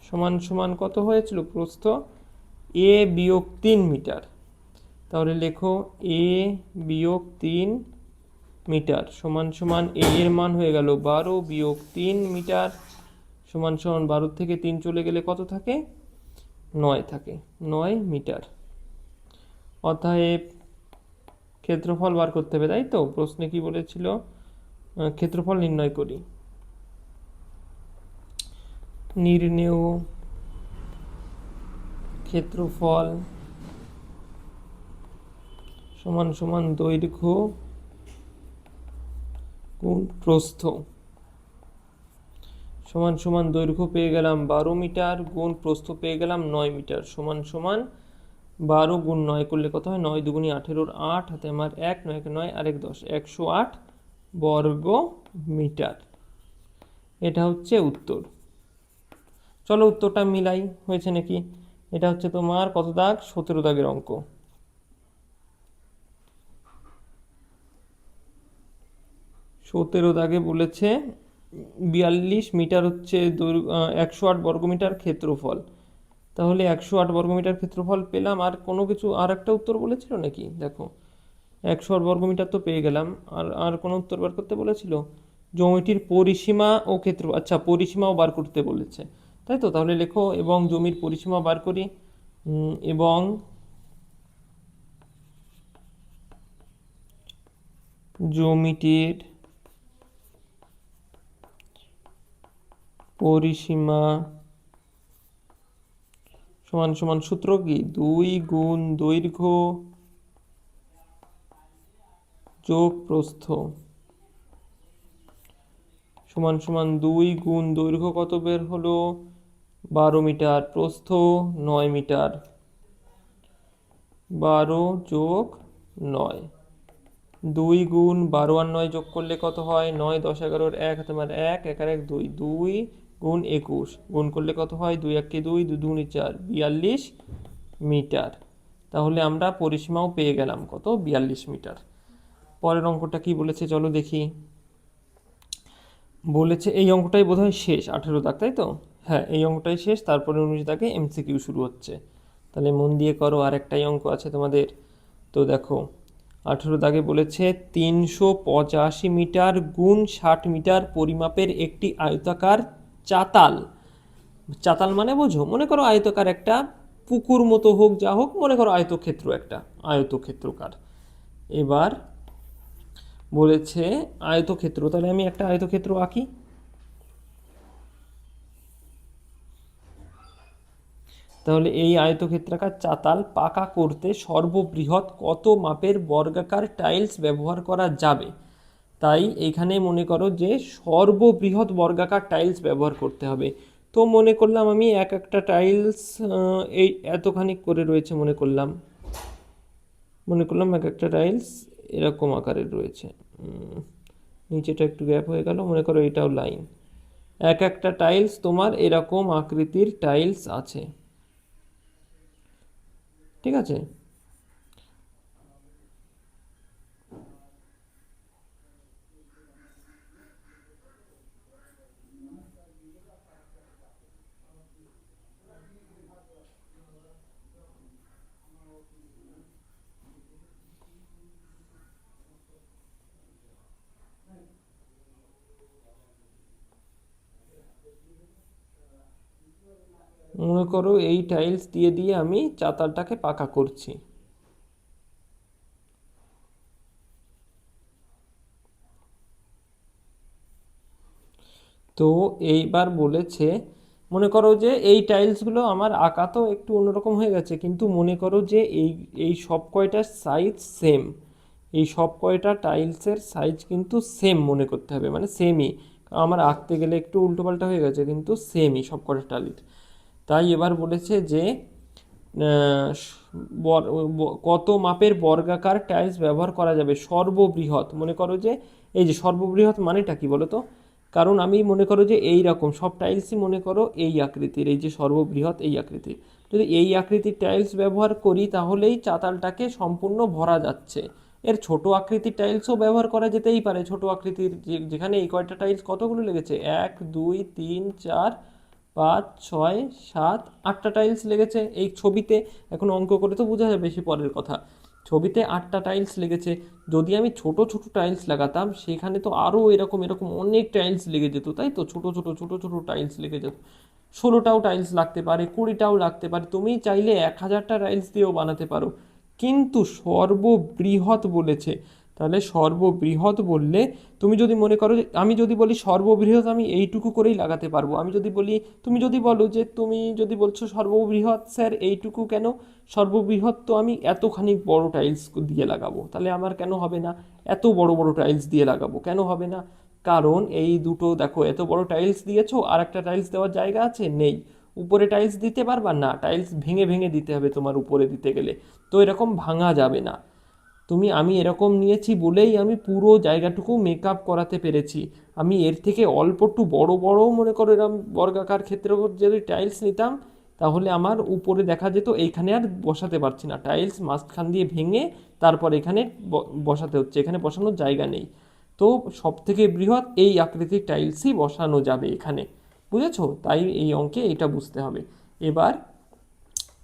সমান সমান কত হয়েছিল? প্রস্থ -3 মিটার। তাহলে লেখো -3 মিটার সমান সমান এর মান হয়ে গেল 12 - 3 মিটার সমান সমান 12 থেকে 3 চলে গেলে কত থাকে? 9 থাকে, 9 মিটার। অতএব ক্ষেত্রফল বার করতে হবে, তাই তো? প্রশ্নে কি বলেছিল? ক্ষেত্রফল নির্ণয় করি। নির্ণেয় ক্ষেত্রফল সমান সমান দৈর্ঘ্য গুণ প্রস্থ সমান সমান দৈর্ঘ্য পেয়ে গেলাম 12 মিটার গুণ প্রস্থ পেয়ে গেলাম 9 মিটার সমান সমান 12 গুণ 9 করলে কত হয়? 9 দুগুণে 18, 8 হাতে আমার 1, 9 কে 9 আর 1 10, 108 বর্গ মিটার। এটা হচ্ছে উত্তর। চলো উত্তরটা মিলাই, হয়েছে নাকি? এটা হচ্ছে তোমার কত দাগ? 17 দাগের অঙ্ক। 17 দাগে বলেছে 42 মিটার হচ্ছে 108 বর্গমিটার ক্ষেত্রফল, তাহলে 108 বর্গমিটার ক্ষেত্রফল পেলাম। আর কোনো কিছু, আর একটা উত্তর বলেছিল নাকি? দেখো, 108 বর্গমিটার তো পেয়ে গেলাম। আর আর কোনো উত্তর বার করতে বলেছিল? জমিটির পরিসীমা ও ক্ষেত্র, আচ্ছা পরিসীমাও বার করতে বলেছে, তাই তো? তাহলে লেখো এবং জমির পরিসীমা বার করি। এবং জমিটির পরিসীমা সমান সমান সূত্র কি? 2 গুণ দৈর্ঘ্য যোগ প্রস্থ সমান সমান 2 গুণ দৈর্ঘ্য কত বের হলো? 12 মিটার, প্রস্থ 9 মিটার। 12 যোগ 9, 2 গুণ 12 আর 9 যোগ করলে কত হয়? 9, 10, 11, 1 হাতে মার 1, 1 আর 1 2, 2 গুণ 21 গুণ করলে কত হয়? 2 1 2, 2 2 4, 42 মিটার। তাহলে আমরা পরিসীমাও পেয়ে গেলাম, কত? 42 মিটার। পরের অঙ্কটা কি বলেছে চলো দেখি। বলেছে এই অঙ্কটাই বোধহয় শেষ, 18 দাগ, তাই তো? হ্যাঁ, এই অঙ্কটাই শেষ, তারপরে 19 দাগে এমসিকিউ শুরু হচ্ছে। তাহলে মন দিয়ে করো, আর একটাই অঙ্ক আছে তোমাদের। তো দেখো, 18 দাগে বলেছে 385 মিটার গুণ 60 মিটার পরিমাপের একটি আয়তাকার চাতাল। চাতাল মানে বোঝো, মনে করো আয়তাকার একটা পুকুর মতো হোক, যা হোক, মনে করো আয়তক্ষেত্র, একটা আয়তক্ষেত্রকার। এবার বলেছে আয়তক্ষেত্র, তাহলে আমি একটা আয়তক্ষেত্র আঁকি। তাহলে এই আয়তক্ষেত্রাকার চাতাল পাকা করতে সর্ববৃহৎ কত মাপের বর্গাকার টাইলস ব্যবহার করা যাবে? তাই এখানে মনে করো যে সর্ববৃহৎ বর্গাকার টাইলস ব্যবহার করতে হবে। তো মনে করলাম আমি এক একটা টাইলস এই এতখানি করে রয়েছে, মনে করলাম এক একটা টাইলস এরকম আকারের রয়েছে। নিচেটা একটু গ্যাপ হয়ে গেল, মনে করো এটাও লাইন। এক একটা টাইলস তোমার এরকম আকৃতির টাইলস আছে, ঠিক আছে? মনে করো এই টাইলস দিয়ে দিয়ে আমি চাতালটাকে পাকা করছি। তো এইবার বলেছে, মনে করো যে এই টাইলসগুলো আমার আঁকা তো একটু অন্যরকম হয়ে গেছে, কিন্তু মনে করো যে এই এই সব কয়টার সাইজ সেম। এই সব কয়টা টাইলসের সাইজ কিন্তু সেম মনে করতে হবে, মানে সেমই। আমার আঁকতে গেলে একটু উল্টোপাল্টা হয়ে গেছে, কিন্তু সেমই সব কয়টা টাইলস। তাই এবার বলেছে যে কত মাপের বর্গাকার টাইলস ব্যবহার করা যাবে সর্ববৃহৎ। মনে করো যে এই যে সর্ববৃহৎ মানেটা কি বলো তো? কারণ আমি মনে করো যে এই রকম সব টাইলসই মনে করো এই আকৃতির, এই যে সর্ববৃহৎ এই আকৃতির। যদি এই আকৃতির টাইলস ব্যবহার করি তাহলেই চাতালটাকে সম্পূর্ণ ভরা যাচ্ছে। এর ছোট আকৃতির টাইলসও ব্যবহার করা যেতেই পারে, ছোট আকৃতির যেখানে এই কয়টা টাইলস কতগুলো লেগেছে, 1 2 3 4 5 6 7 8টা টাইলস লেগেছে এই ছবিতে। এখন অঙ্ক করে তো বোঝা যাবে, বেশি পরের কথা। ছবিতে 8টা টাইলস লেগেছে। যদি আমি ছোট ছোট টাইলস লাগাতাম সেখানে তো আরও এরকম এরকম অনেক টাইলস লেগে যেত, তাই তো? ছোট ছোট ছোট ছোট টাইলস লেগে যেত। 16টাও টাইলস লাগতে পারে, 20টাও লাগতে পারে, তুমি চাইলে 1000টা টাইলস দিয়েও বানাতে পারো। কিন্তু সর্ববৃহৎ বলেছে, তাহলে সর্ববৃহৎ বললে তুমি যদি মনে করো আমি যদি বলি সর্ববৃহৎ আমি এইটুকু করেই লাগাতে পারবো। আমি যদি বলি, তুমি যদি বলো যে তুমি যদি বলছো সর্ববৃহৎ স্যার এইটুকু কেন, সর্ববৃহৎ তো আমি এতখানি বড় টাইলস দিয়ে লাগাবো, তাহলে আমার কেন হবে না? এত বড় বড় টাইলস দিয়ে লাগাবো, কেন হবে না? কারণ এই দুটো দেখো, এত বড় টাইলস দিয়েছো, আর একটা টাইলস দেওয়ার জায়গা আছে? নেই। উপরে টাইলস দিতে পারবা না, টাইলস ভেঙে ভেঙে দিতে হবে তোমার উপরে দিতে গেলে। তো এরকম ভাঙা যাবে না। আমি এরকম নিয়েছি বলেই আমি পুরো জায়গাটুকু মেকআপ করাতে পেরেছি। আমি এর থেকে অল্প একটু বড় বড় মনে করো এরকম বর্গাকার ক্ষেত্রে যদি টাইলস নিতাম, তাহলে আমার উপরে দেখা যেত এইখানে আর বসাতে পারছি না, টাইলস মাঝখান দিয়ে ভেঙে তারপর এখানে বসাতে হচ্ছে, এখানে বসানোর জায়গা নেই। তো সব থেকে বৃহৎ এই আকৃতির টাইলসই বসানো যাবে এখানে, বুঝেছো? তাই এই অঙ্কে এটা বুঝতে হবে। এবার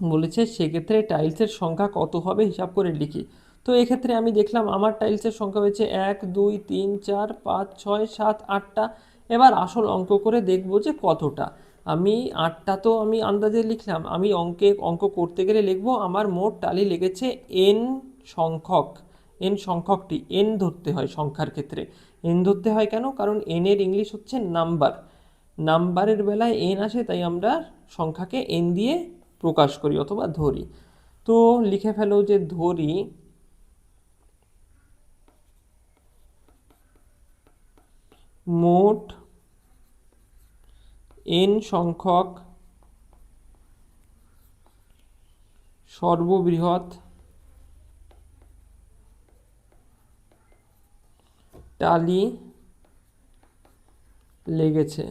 বলেছে সেক্ষেত্রে টাইলসের সংখ্যা কত হবে হিসাব করে লিখি। তো এক্ষেত্রে আমি দেখলাম আমার টাইলসের সংখ্যা হয়েছে 1 2 3 4 5 6 7 8টা। এবার আসল অঙ্ক করে দেখব যে কতটা। আমি 8টা তো আমি আন্দাজে লিখলাম, আমি অঙ্ক করতে গেলে লিখব আমার মোট টালি লেগেছে এন সংখ্যক। এন সংখ্যকটি, এন ধরতে হয় সংখ্যার ক্ষেত্রে। এন ধরতে হয় কেন? কারণ এন এর ইংলিশ হচ্ছে নাম্বার। নাম্বারের বেলায় এন আসে, তাই আমরা সংখ্যাকে এন দিয়ে প্রকাশ করি অথবা ধরি। তো লিখে ফেলো যে ধরি মোট এন সংখ্যক সর্ববৃহৎ টালি লেগেছে।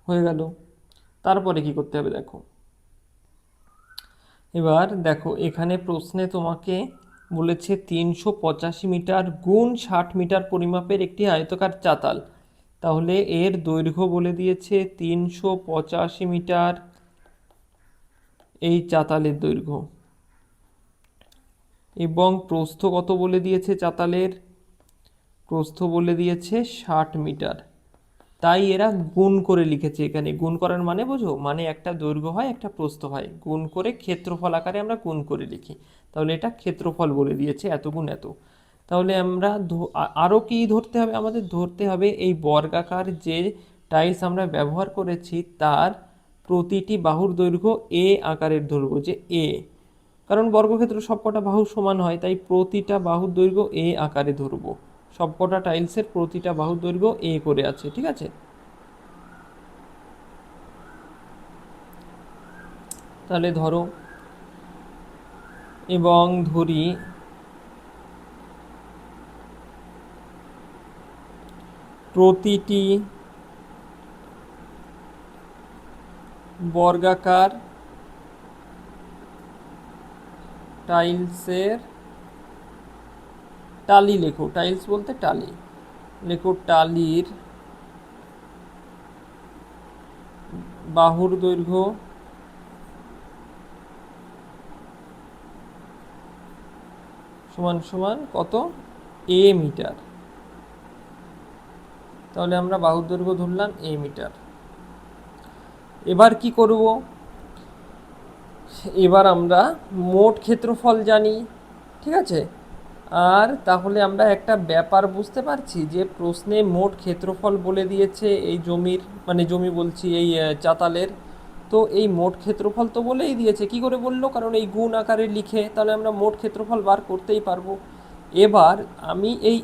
হয়ে গেল। তারপরে কি করতে হবে দেখো। এবার দেখো এখানে প্রশ্নে তোমাকে বলেছে 385 মিটার গুণ 60 মিটার পরিমাপের একটি আয়তকার চাতাল। তাহলে এর দৈর্ঘ্য বলে দিয়েছে 385 মিটার, এই চাতালের দৈর্ঘ্য, এবং প্রস্থ কত বলে দিয়েছে চাতালের? প্রস্থ বলে দিয়েছে 60 মিটার। তাই এরা গুণ করে লিখেছে এখানে। গুণ করার মানে বোঝো, মানে একটা দৈর্ঘ্য হয় একটা প্রস্থ হয়, গুণ করে ক্ষেত্রফল আকারে আমরা গুণ করে লিখি। তাহলে এটা ক্ষেত্রফল বলে দিয়েছে এত গুণ এত। তাহলে আমরা আরও কি ধরতে হবে? আমাদের ধরতে হবে এই বর্গাকার যে টাইলস আমরা ব্যবহার করেছি তার প্রতিটি বাহুর দৈর্ঘ্য এ আকারের ধরবো, যে এ, কারণ বর্গক্ষেত্র সবকটা বাহু সমান হয়, তাই প্রতিটা বাহুর দৈর্ঘ্য এ আকারে ধরবো। সবকটা টাইলসের প্রতিটা বাহুর দৈর্ঘ্য এ করে আছে, ঠিক আছে? তাহলে ধরো এবং ধরি প্রতিটি বর্গাকার টাইলসের টালি লেখো, টাইলস বলতে টালি লেখো, টালির বাহুর দৈর্ঘ্য সমান সমান কত? এ মিটার। তাহলে আমরা বাহুর দৈর্ঘ্য ধরলাম এ মিটার। এবার কি করব? এবার আমরা মোট ক্ষেত্রফল জানি, ঠিক আছে? আর তাহলে আমরা একটা ব্যাপার বুঝতে পারছি যে প্রশ্নে মোট ক্ষেত্রফল বলে দিয়েছে এই জমির, মানে জমি বলছি এই চাতালের। তো এই মোট ক্ষেত্রফল তো বলেই দিয়েছে, কি করে বললো? কারণ এই গুণ আকারে লিখে তাহলে আমরা মোট ক্ষেত্রফল বার করতেই পারবো। এবার আমি এই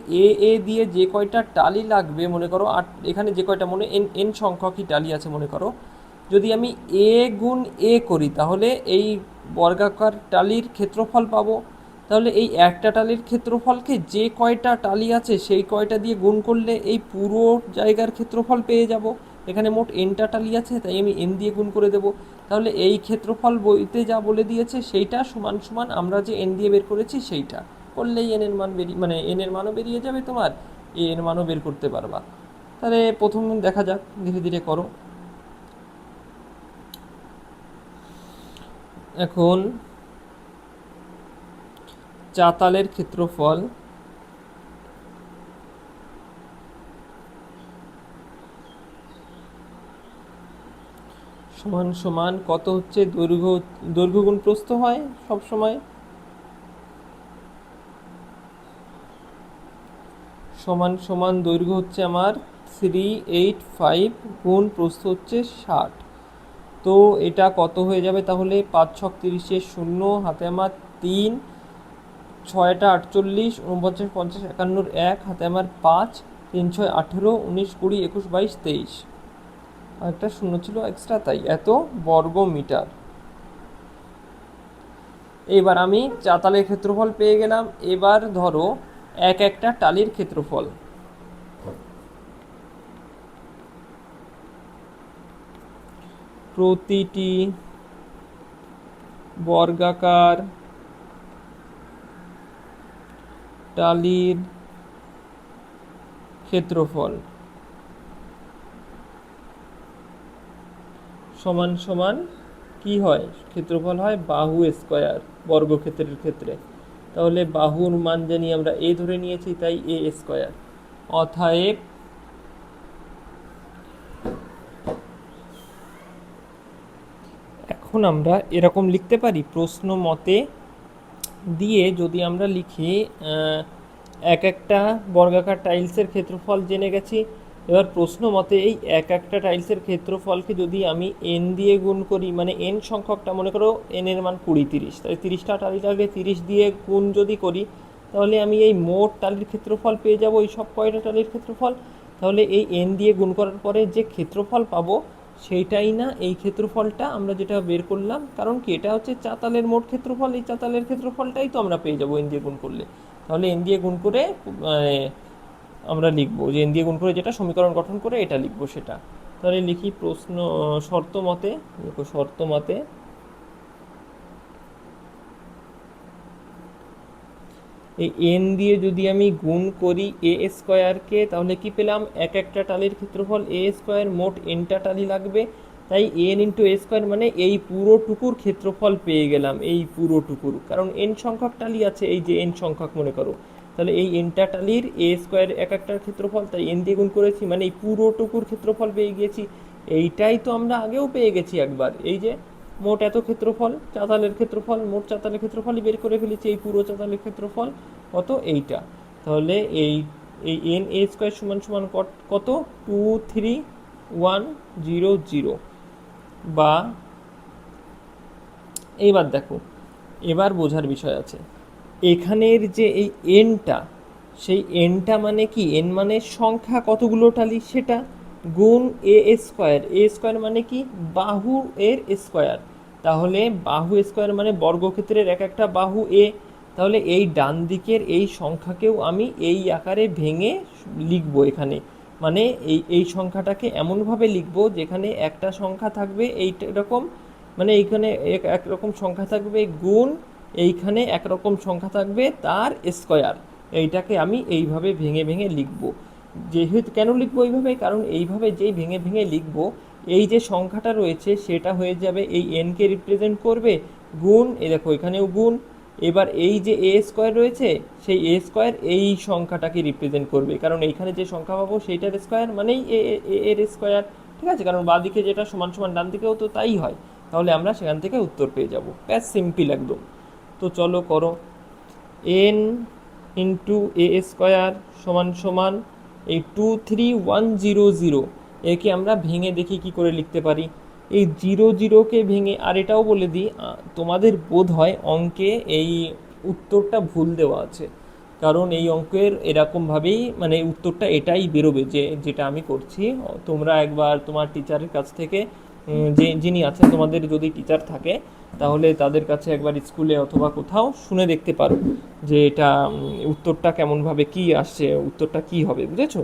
এ দিয়ে যে কয়টা টালি লাগবে মনে করো, এখানে যে কয়টা মনে এন এন সংখ্যকই টালি আছে মনে করো, যদি আমি এ গুণ এ করি তাহলে এই বর্গাকার টালির ক্ষেত্রফল পাবো। তাহলে এই একটা টালির ক্ষেত্রফলকে যে কয়টা টালি আছে সেই কয়টা দিয়ে গুণ করলে এই পুরো জায়গার ক্ষেত্রফল পেয়ে যাব। এখানে মোট এনটা টালি আছে, তাই আমি এন দিয়ে গুণ করে দেব। তাহলে এই ক্ষেত্রফল বইতে যা বলে দিয়েছে সেইটা সমান সমান আমরা যে এন দিয়ে বের করেছি সেইটা করলেই এন এর মান বেরিয়ে, মানে এন এর মানও বেরিয়ে যাবে, তোমার এ এর মানও বের করতে পারবা। তাহলে প্রথম দেখা যাক, ধীরে ধীরে করো। এখন চাতালের ক্ষেত্রফল সমান সমান কত হচ্ছে? দৈর্ঘ্য গুণ প্রস্থ হয় সব সময়, সমান সমান দৈর্ঘ্য হচ্ছে আমার 385 গুণ প্রস্থ হচ্ছে 60। তো এটা কত হয়ে যাবে তাহলে? 5 ছক 30, শূন্য হাতে আমার 3, 6টা 48, 49 50 51 1 হাতে আমার 5, 3 6 18, 19 20 21 22 23, আর একটা শূন্য ছিল এক্সট্রা, তাই এত বর্গ মিটার। এবার আমি চাতালের ক্ষেত্রফল পেয়ে গেলাম। এবার ধরো এক একটা টালির ক্ষেত্রফল। প্রতিটি বর্গাকার টালির ক্ষেত্রফল সমান সমান কি হয়, ক্ষেত্রফল হয় বাহু স্কোয়ার বর্গক্ষেত্রের ক্ষেত্রে। তাহলে বাহুর মান জানি আমরা এ ধরে নিয়েছি, তাই এ স্কোয়ার। অতএব এখন আমরা এরকম লিখতে পারি, প্রশ্ন মতে দিয়ে যদি আমরা লিখি এক একটা বর্গাকার টাইলসের ক্ষেত্রফল জেনে গেছি। এবার প্রশ্ন মতে এই এক একটা টাইলসের ক্ষেত্রফলকে যদি আমি এন দিয়ে গুণ করি, মানে এন সংখ্যকটা, মনে করো এন এর মান 20 30, তাই 30টা টালি লাগলে 30 দিয়ে গুণ যদি করি, তাহলে আমি এই মোট টালির ক্ষেত্রফল পেয়ে যাব, এই সব কয়টা টালির ক্ষেত্রফল। তাহলে এই এন দিয়ে গুণ করার পরে যে ক্ষেত্রফল পাবো সেইটাই না এই ক্ষেত্রফলটা আমরা যেটা বের করলাম, কারণ কি এটা হচ্ছে চাতালের মোট ক্ষেত্রফল, এই চাতালের ক্ষেত্রফলটাই তো আমরা পেয়ে যাবো এন দিয়ে গুণ করলে। তাহলে এন দিয়ে গুণ করে আমরা লিখবো যে এন দিয়ে গুণ করে যেটা সমীকরণ গঠন করে এটা লিখবো সেটা। তাহলে লিখি প্রশ্ন শর্ত মতে, দেখো শর্ত মতে এই এন দিয়ে যদি আমি গুণ করি এ স্কোয়ারকে, তাহলে কি পেলাম, এক একটা টালির ক্ষেত্রফল এ স্কোয়ার, মোট এনটা টালি লাগবে, তাই এন ইন্টু এ স্কোয়ার মানে এই পুরোটুকুর ক্ষেত্রফল পেয়ে গেলাম, এই পুরোটুকুর, কারণ এন সংখ্যক টালি আছে, এই যে এন সংখ্যক মনে করো, তাহলে এই এনটা টালির এ স্কোয়ার এক একটার ক্ষেত্রফল, তাই এন দিয়ে গুণ করেছি মানে এই পুরোটুকুর ক্ষেত্রফল পেয়ে গিয়েছি। এইটাই তো আমরা আগেও পেয়ে গেছি একবার, এই যে মোট এত ক্ষেত্রফল, চাতালের ক্ষেত্রফল, মোট চাতালের ক্ষেত্রফলই বের করে ফেলেছি, এই পুরো চাতালের ক্ষেত্রফল কত, এইটা। তাহলে এই এই এন এ স্কোয়ার সমান সমান কত, 23100। বা এইবার দেখো, এবার বোঝার বিষয় আছে, এখানের যে এই এনটা, সেই এনটা মানে কি, এন মানে সংখ্যা কতগুলো টালি সেটা, গুণ এ স্কোয়ার, এ স্কোয়ার মানে কি বাহু এর স্কোয়ার, তাহলে বাহু স্কোয়ার মানে বর্গক্ষেত্রের এক একটা বাহু এ। তাহলে এই ডান দিকের এই সংখ্যাকেও আমি এই আকারে ভেঙে লিখব এখানে, মানে এই সংখ্যাটাকে এমনভাবে লিখব যেখানে একটা সংখ্যা থাকবে এইরকম, মানে এইখানে একরকম সংখ্যা থাকবে গুণ, এইখানে একরকম সংখ্যা থাকবে তার স্কোয়ার, এইটাকে আমি এইভাবে ভেঙে ভেঙে লিখব। যেহেতু কেন লিখবো এইভাবে, কারণ এইভাবে যেই ভেঙে ভেঙে লিখব, এই যে সংখ্যাটা রয়েছে সেটা হয়ে যাবে এই এনকে রিপ্রেজেন্ট করবে, গুণ এই দেখো এখানেও গুণ, এবার এই যে এ স্কোয়ার রয়েছে সেই এ স্কোয়ার এই সংখ্যাটাকে রিপ্রেজেন্ট করবে, কারণ এইখানে যে সংখ্যা পাবো সেইটার স্কোয়ার মানেই এর স্কোয়ার, ঠিক আছে, কারণ বাঁ দিকে যেটা সমান সমান ডান দিকেও তো তাই হয়, তাহলে আমরা সেখান থেকে উত্তর পেয়ে যাব, ব্যাস সিম্পল একদম। তো চলো করো, এন ইন্টু এ স্কোয়ার সমান সমান এই 23100, একে আমরা ভেঙে দেখি কি করে লিখতে পারি। এই 00কে ভেঙে, আর এটাও বলে দিই, তোমাদের বোধ হয় অঙ্কে এই উত্তরটা ভুল দেওয়া আছে, কারণ এই অঙ্কের এরকমভাবেই মানে উত্তরটা এটাই বেরোবে যে যেটা আমি করছি। তোমরা একবার তোমার টিচারের কাছ থেকে যে যিনি আছেন তোমাদের যদি টিচার থাকে, তাহলে তাদের কাছে একবার স্কুলে অথবা কোথাও শুনে দেখতে পারো যে এটা উত্তরটা কেমনভাবে কি আসছে, উত্তরটা কি হবে, বুঝেছো?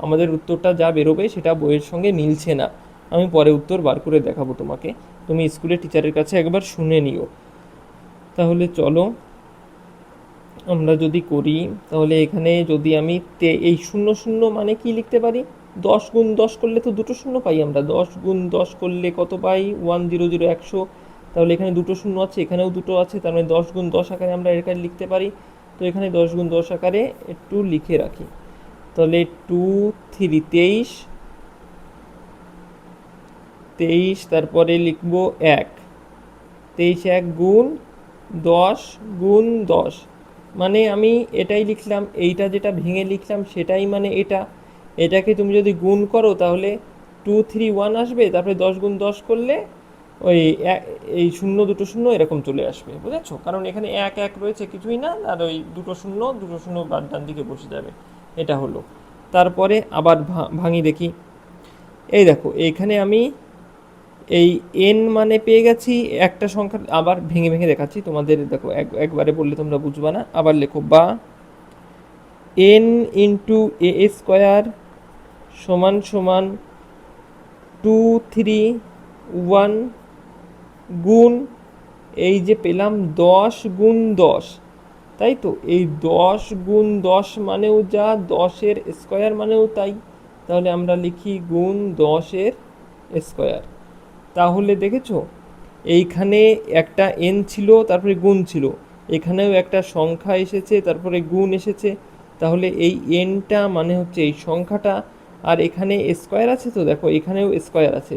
আমাদের উত্তরটা যা বেরোবে সেটা বইয়ের সঙ্গে মিলছে না, আমি পরে উত্তর বার করে দেখাবো তোমাকে, তুমি স্কুলের টিচারের কাছে একবার শুনে নিও। তাহলে চলো আমরা যদি করি, তাহলে এখানে যদি আমি এই 00 মানে কি লিখতে পারি, 10 × 10 করলে তো দুটো শূন্য পাই আমরা, 10 × 10 করলে কত পাই, 100 100, তাহলে এখানে দুটো শূন্য আছে, এখানেও দুটো আছে, তার মানে 10 × 10 আকারে আমরা এখানে লিখতে পারি। তো এখানে 10 × 10 আকারে একটু লিখে রাখি, তাহলে 2 3 23, 23 তারপরে লিখবো 1, 23 1 গুণ 10 গুণ 10, মানে আমি এটাই লিখলাম, এইটা যেটা ভেঙে লিখলাম সেটাই মানে এটা, এটাকে তুমি যদি গুণ করো তাহলে 231 আসবে, তারপরে 10 × 10 করলে ওই এই শূন্য দুটো শূন্য এরকম চলে আসবে, বুঝেছো, কারণ এখানে 1 1 রয়েছে কিছুই না, আর ওই দুটো শূন্য বাদ ডান দিকে বসে যাবে, এটা হলো। তারপরে আবার ভাঙি দেখি, এই দেখো এইখানে আমি এই এন মানে পেয়ে গেছি একটা সংখ্যা, আবার ভেঙে ভেঙে দেখাচ্ছি তোমাদের, দেখো একবারে বললে তোমরা বুঝবা না, আবার লেখো, বা এন ইন্টু এ স্কোয়ার সমান সমান 231 গুণ, এই যে পেলাম 10 × 10, তাই তো, এই 10 × 10 মানেও যা, 10-এর স্কোয়ার মানেও তাই, তাহলে আমরা লিখি গুণ 10-এর স্কোয়ার। তাহলে দেখেছো এইখানে একটা এন ছিল, তারপরে গুণ ছিল, এখানেও একটা সংখ্যা এসেছে, তারপরে গুণ এসেছে। তাহলে এই এনটা মানে হচ্ছে এই সংখ্যাটা, আর এখানে স্কোয়ার আছে, তো দেখো এখানেও স্কোয়ার আছে,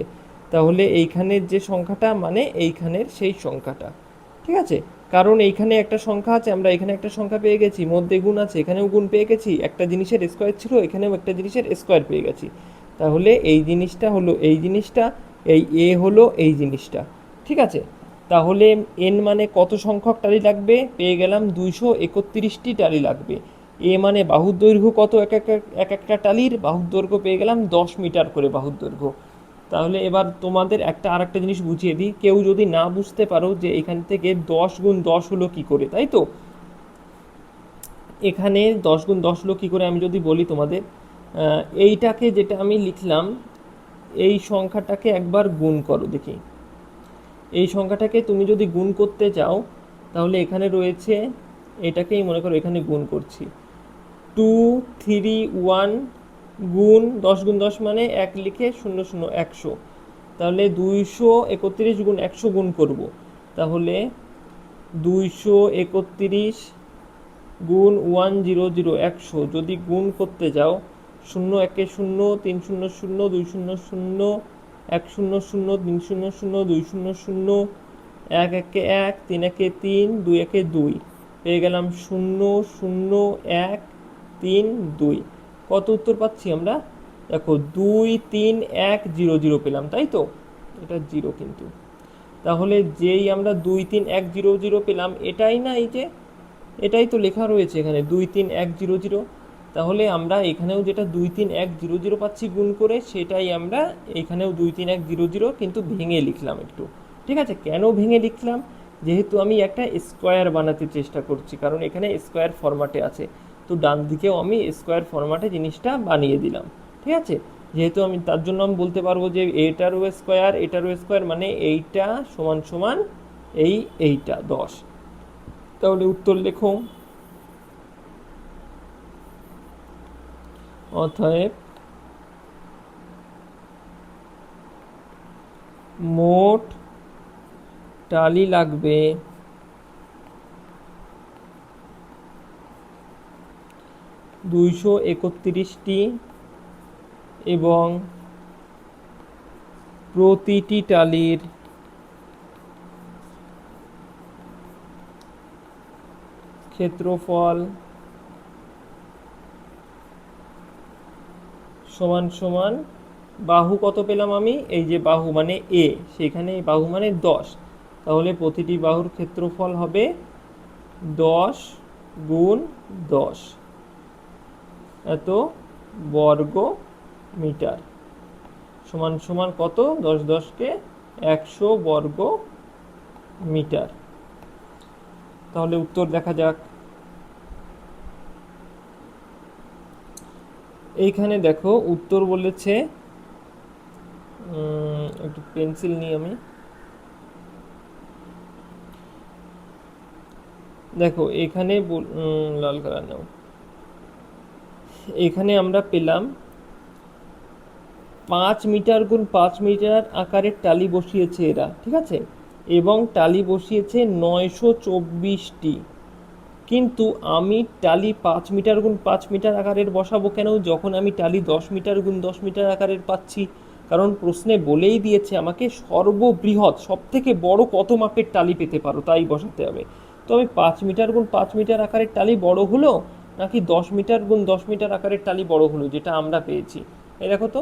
তাহলে এইখানের যে সংখ্যাটা মানে এইখানের সেই সংখ্যাটা। ঠিক আছে, কারণ এইখানে একটা সংখ্যা আছে, আমরা এখানে একটা সংখ্যা পেয়ে গেছি, মধ্যে গুণ আছে, এখানেও গুণ পেয়ে গেছি, একটা জিনিসের স্কোয়ার ছিল, এখানেও একটা জিনিসের স্কোয়ার পেয়ে গেছি। তাহলে এই জিনিসটা হলো এই জিনিসটা, এই এ হলো এই জিনিসটা। ঠিক আছে, তাহলে এন মানে কত সংখ্যক টালি লাগবে, পেয়ে গেলাম 231টি টালি লাগবে। এ মানে বাহুর দৈর্ঘ্য কত, এক একটা টালির বাহুর দৈর্ঘ্য পেয়ে গেলাম 10 মিটার করে বাহুর দৈর্ঘ্য। তাহলে এবার তোমাদের আর একটা জিনিস বুঝিয়ে দিই, কেউ যদি না বুঝতে পারো যে এখান থেকে 10 গুণ 10 হলো কি করে, তাই তো এখানে 10 গুণ 10 হলো কী করে আমি যদি বলি তোমাদের, এইটাকে যেটা আমি লিখলাম, এই সংখ্যাটাকে একবার গুণ করো দেখি। এই সংখ্যাটাকে তুমি যদি গুণ করতে চাও, তাহলে এখানে রয়েছে, এটাকেই মনে করো এখানে গুণ করছি, 231 গুণ 10 গুণ 10 মানে 1 লিখে 00 100। তাহলে 231 গুণ 100 গুণ করব, তাহলে 231 গুণ 100 100 যদি গুণ করতে যাও, 0 1 0 3 0 0 2 0 0 1 0 0 3 0 0 2 0 0 1 1 1 3 1 3 2 1 2, পেয়ে গেলাম 0 0 1 3 2। কত উত্তর পাচ্ছি আমরা, দেখো 2 3 1 0 0 পেলাম, তাই তো এটা জিরো কিন্তু। তাহলে যেই আমরা 2 3 1 0 0 পেলাম, এটাই না, এই যে এটাই তো লেখা রয়েছে এখানে 2 3 1 0 0। তাহলে আমরা এখানেও যেটা 2 3 1 0 0 পাচ্ছি গুণ করে, সেটাই আমরা এখানেও 2 3 1 0 0 কিন্তু ভেঙে লিখলাম একটু। ঠিক আছে, কেন ভেঙে লিখলাম, যেহেতু আমি একটা স্কোয়ার বানাতে চেষ্টা করছি, কারণ এখানে স্কোয়ার ফরম্যাটে আছে, তো ডান দিকেও আমি স্কোয়ার ফরম্যাটে জিনিসটা বানিয়ে দিলাম। ঠিক আছে, যেহেতু আমি তার জন্য আমি বলতে পারবো যে এটারও স্কোয়ার এটারও স্কোয়ার মানে এইটা সমান সমান এইটা 10। তাহলে উত্তর লেখো, অতএব মোট টালি লাগবে 231টি, এবং প্রতিটি টালির ক্ষেত্রফল সমান সমান বাহু কত পেলাম আমি, এই যে বাহু মানে এ, সেখানে বাহু মানে 10, তাহলে প্রতিটি বাহুর ক্ষেত্রফল হবে 10 গুণ 10, এত বর্গ মিটার, সমান সমান কত, 10 10কে 100 বর্গ মিটার। তাহলে উত্তর দেখা যাক। এইখানে দেখো উত্তর বলেছে, একটু পেন্সিল নিই আমি, দেখো এখানে লাল কালার নাও, এখানে আমরা পেলাম 5 মিটার গুণ 5 মিটার আকারের টালি বসিয়েছে এরা, ঠিক আছে, এবং টালি বসিয়েছে 924টি। কিন্তু আমি টালি 5 মিটার গুণ 5 মিটার আকারের বসাবো কেন, যখন আমি টালি 10 মিটার গুণ 10 মিটার আকারের পাচ্ছি? কারণ প্রশ্নে বলেই দিয়েছে আমাকে সর্ববৃহৎ সব থেকে বড় কত মাপের টালি পেতে পারো তাই বসাতে হবে। তো আমি 5 মিটার গুণ 5 মিটার আকারের টালি বড় হলো, নাকি 10 মিটার গুণ 10 মিটার আকারের টালি বড় হলো, যেটা আমরা পেয়েছি? এই দেখো তো,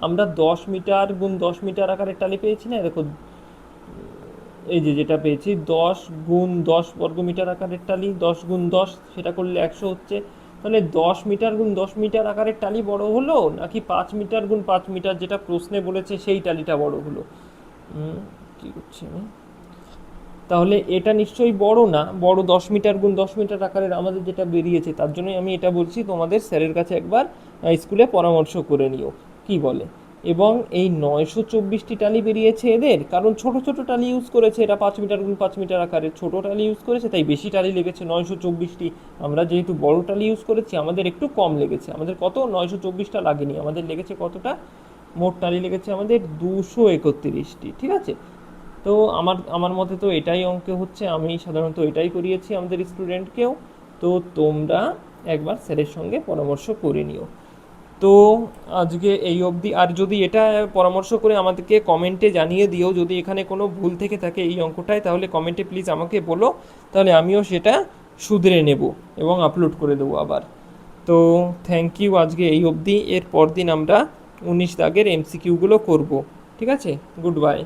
আমরা 10 মিটার গুণ 10 মিটার আকারের টালি পেয়েছি না, দেখো এই যে যেটা পেয়েছি 10 গুণ 10 বর্গমিটার আকারের টালি, 10 গুণ 10 সেটা করলে 100 হচ্ছে। তাহলে 10 মিটার গুণ 10 মিটার আকারের টালি বড় হলো, নাকি 5 মিটার গুণ 5 মিটার যেটা প্রশ্নে বলেছে সেই টালিটা বড় হলো? কি করছি আমি, তাহলে এটা নিশ্চয়ই বড় না, বড় 10 মিটার গুণ 10 মিটার আকারের আমাদের যেটা বেরিয়েছে, তার জন্যই আমি এটা বলছি তোমাদের স্যারের কাছে একবার স্কুলে পরামর্শ করে নিও কি বলে। এবং এই 924টি টালি বেরিয়েছে এদের, কারণ ছোট ছোট টালি ইউজ করেছে এরা, 5 মিটার গুণ 5 মিটার আকারের ছোট টালি ইউজ করেছে, তাই বেশি টালি লেগেছে 924টি। আমরা যেহেতু বড় টালি ইউজ করেছি আমাদের একটু কম লেগেছে, আমাদের কত 924টা লাগেনি, আমাদের লেগেছে কতটা মোট টালি লেগেছে আমাদের 231টি, ঠিক আছে। তো আমার মতে তো এটাই অঙ্ক হচ্ছে, আমি সাধারণত এটাই করিয়েছি আমাদের স্টুডেন্টকেও। তো তোমরা একবার স্যারের সঙ্গে পরামর্শ করে নিও। তো আজকে এই অবধি। আর যদি এটা পরামর্শ করে আমাদেরকে কমেন্টে জানিয়ে দিও যদি এখানে কোনো ভুল থেকে থাকে এই অঙ্কটায়, তাহলে কমেন্টে প্লিজ আমাকে বলো, তাহলে আমিও সেটা শুধরে নেব এবং আপলোড করে দেবো আবার। তো থ্যাংক ইউ, আজকে এই অবধি। এর পর দিন আমরা 19 দাগের এমসিকিউগুলো করব, ঠিক আছে। Good bye.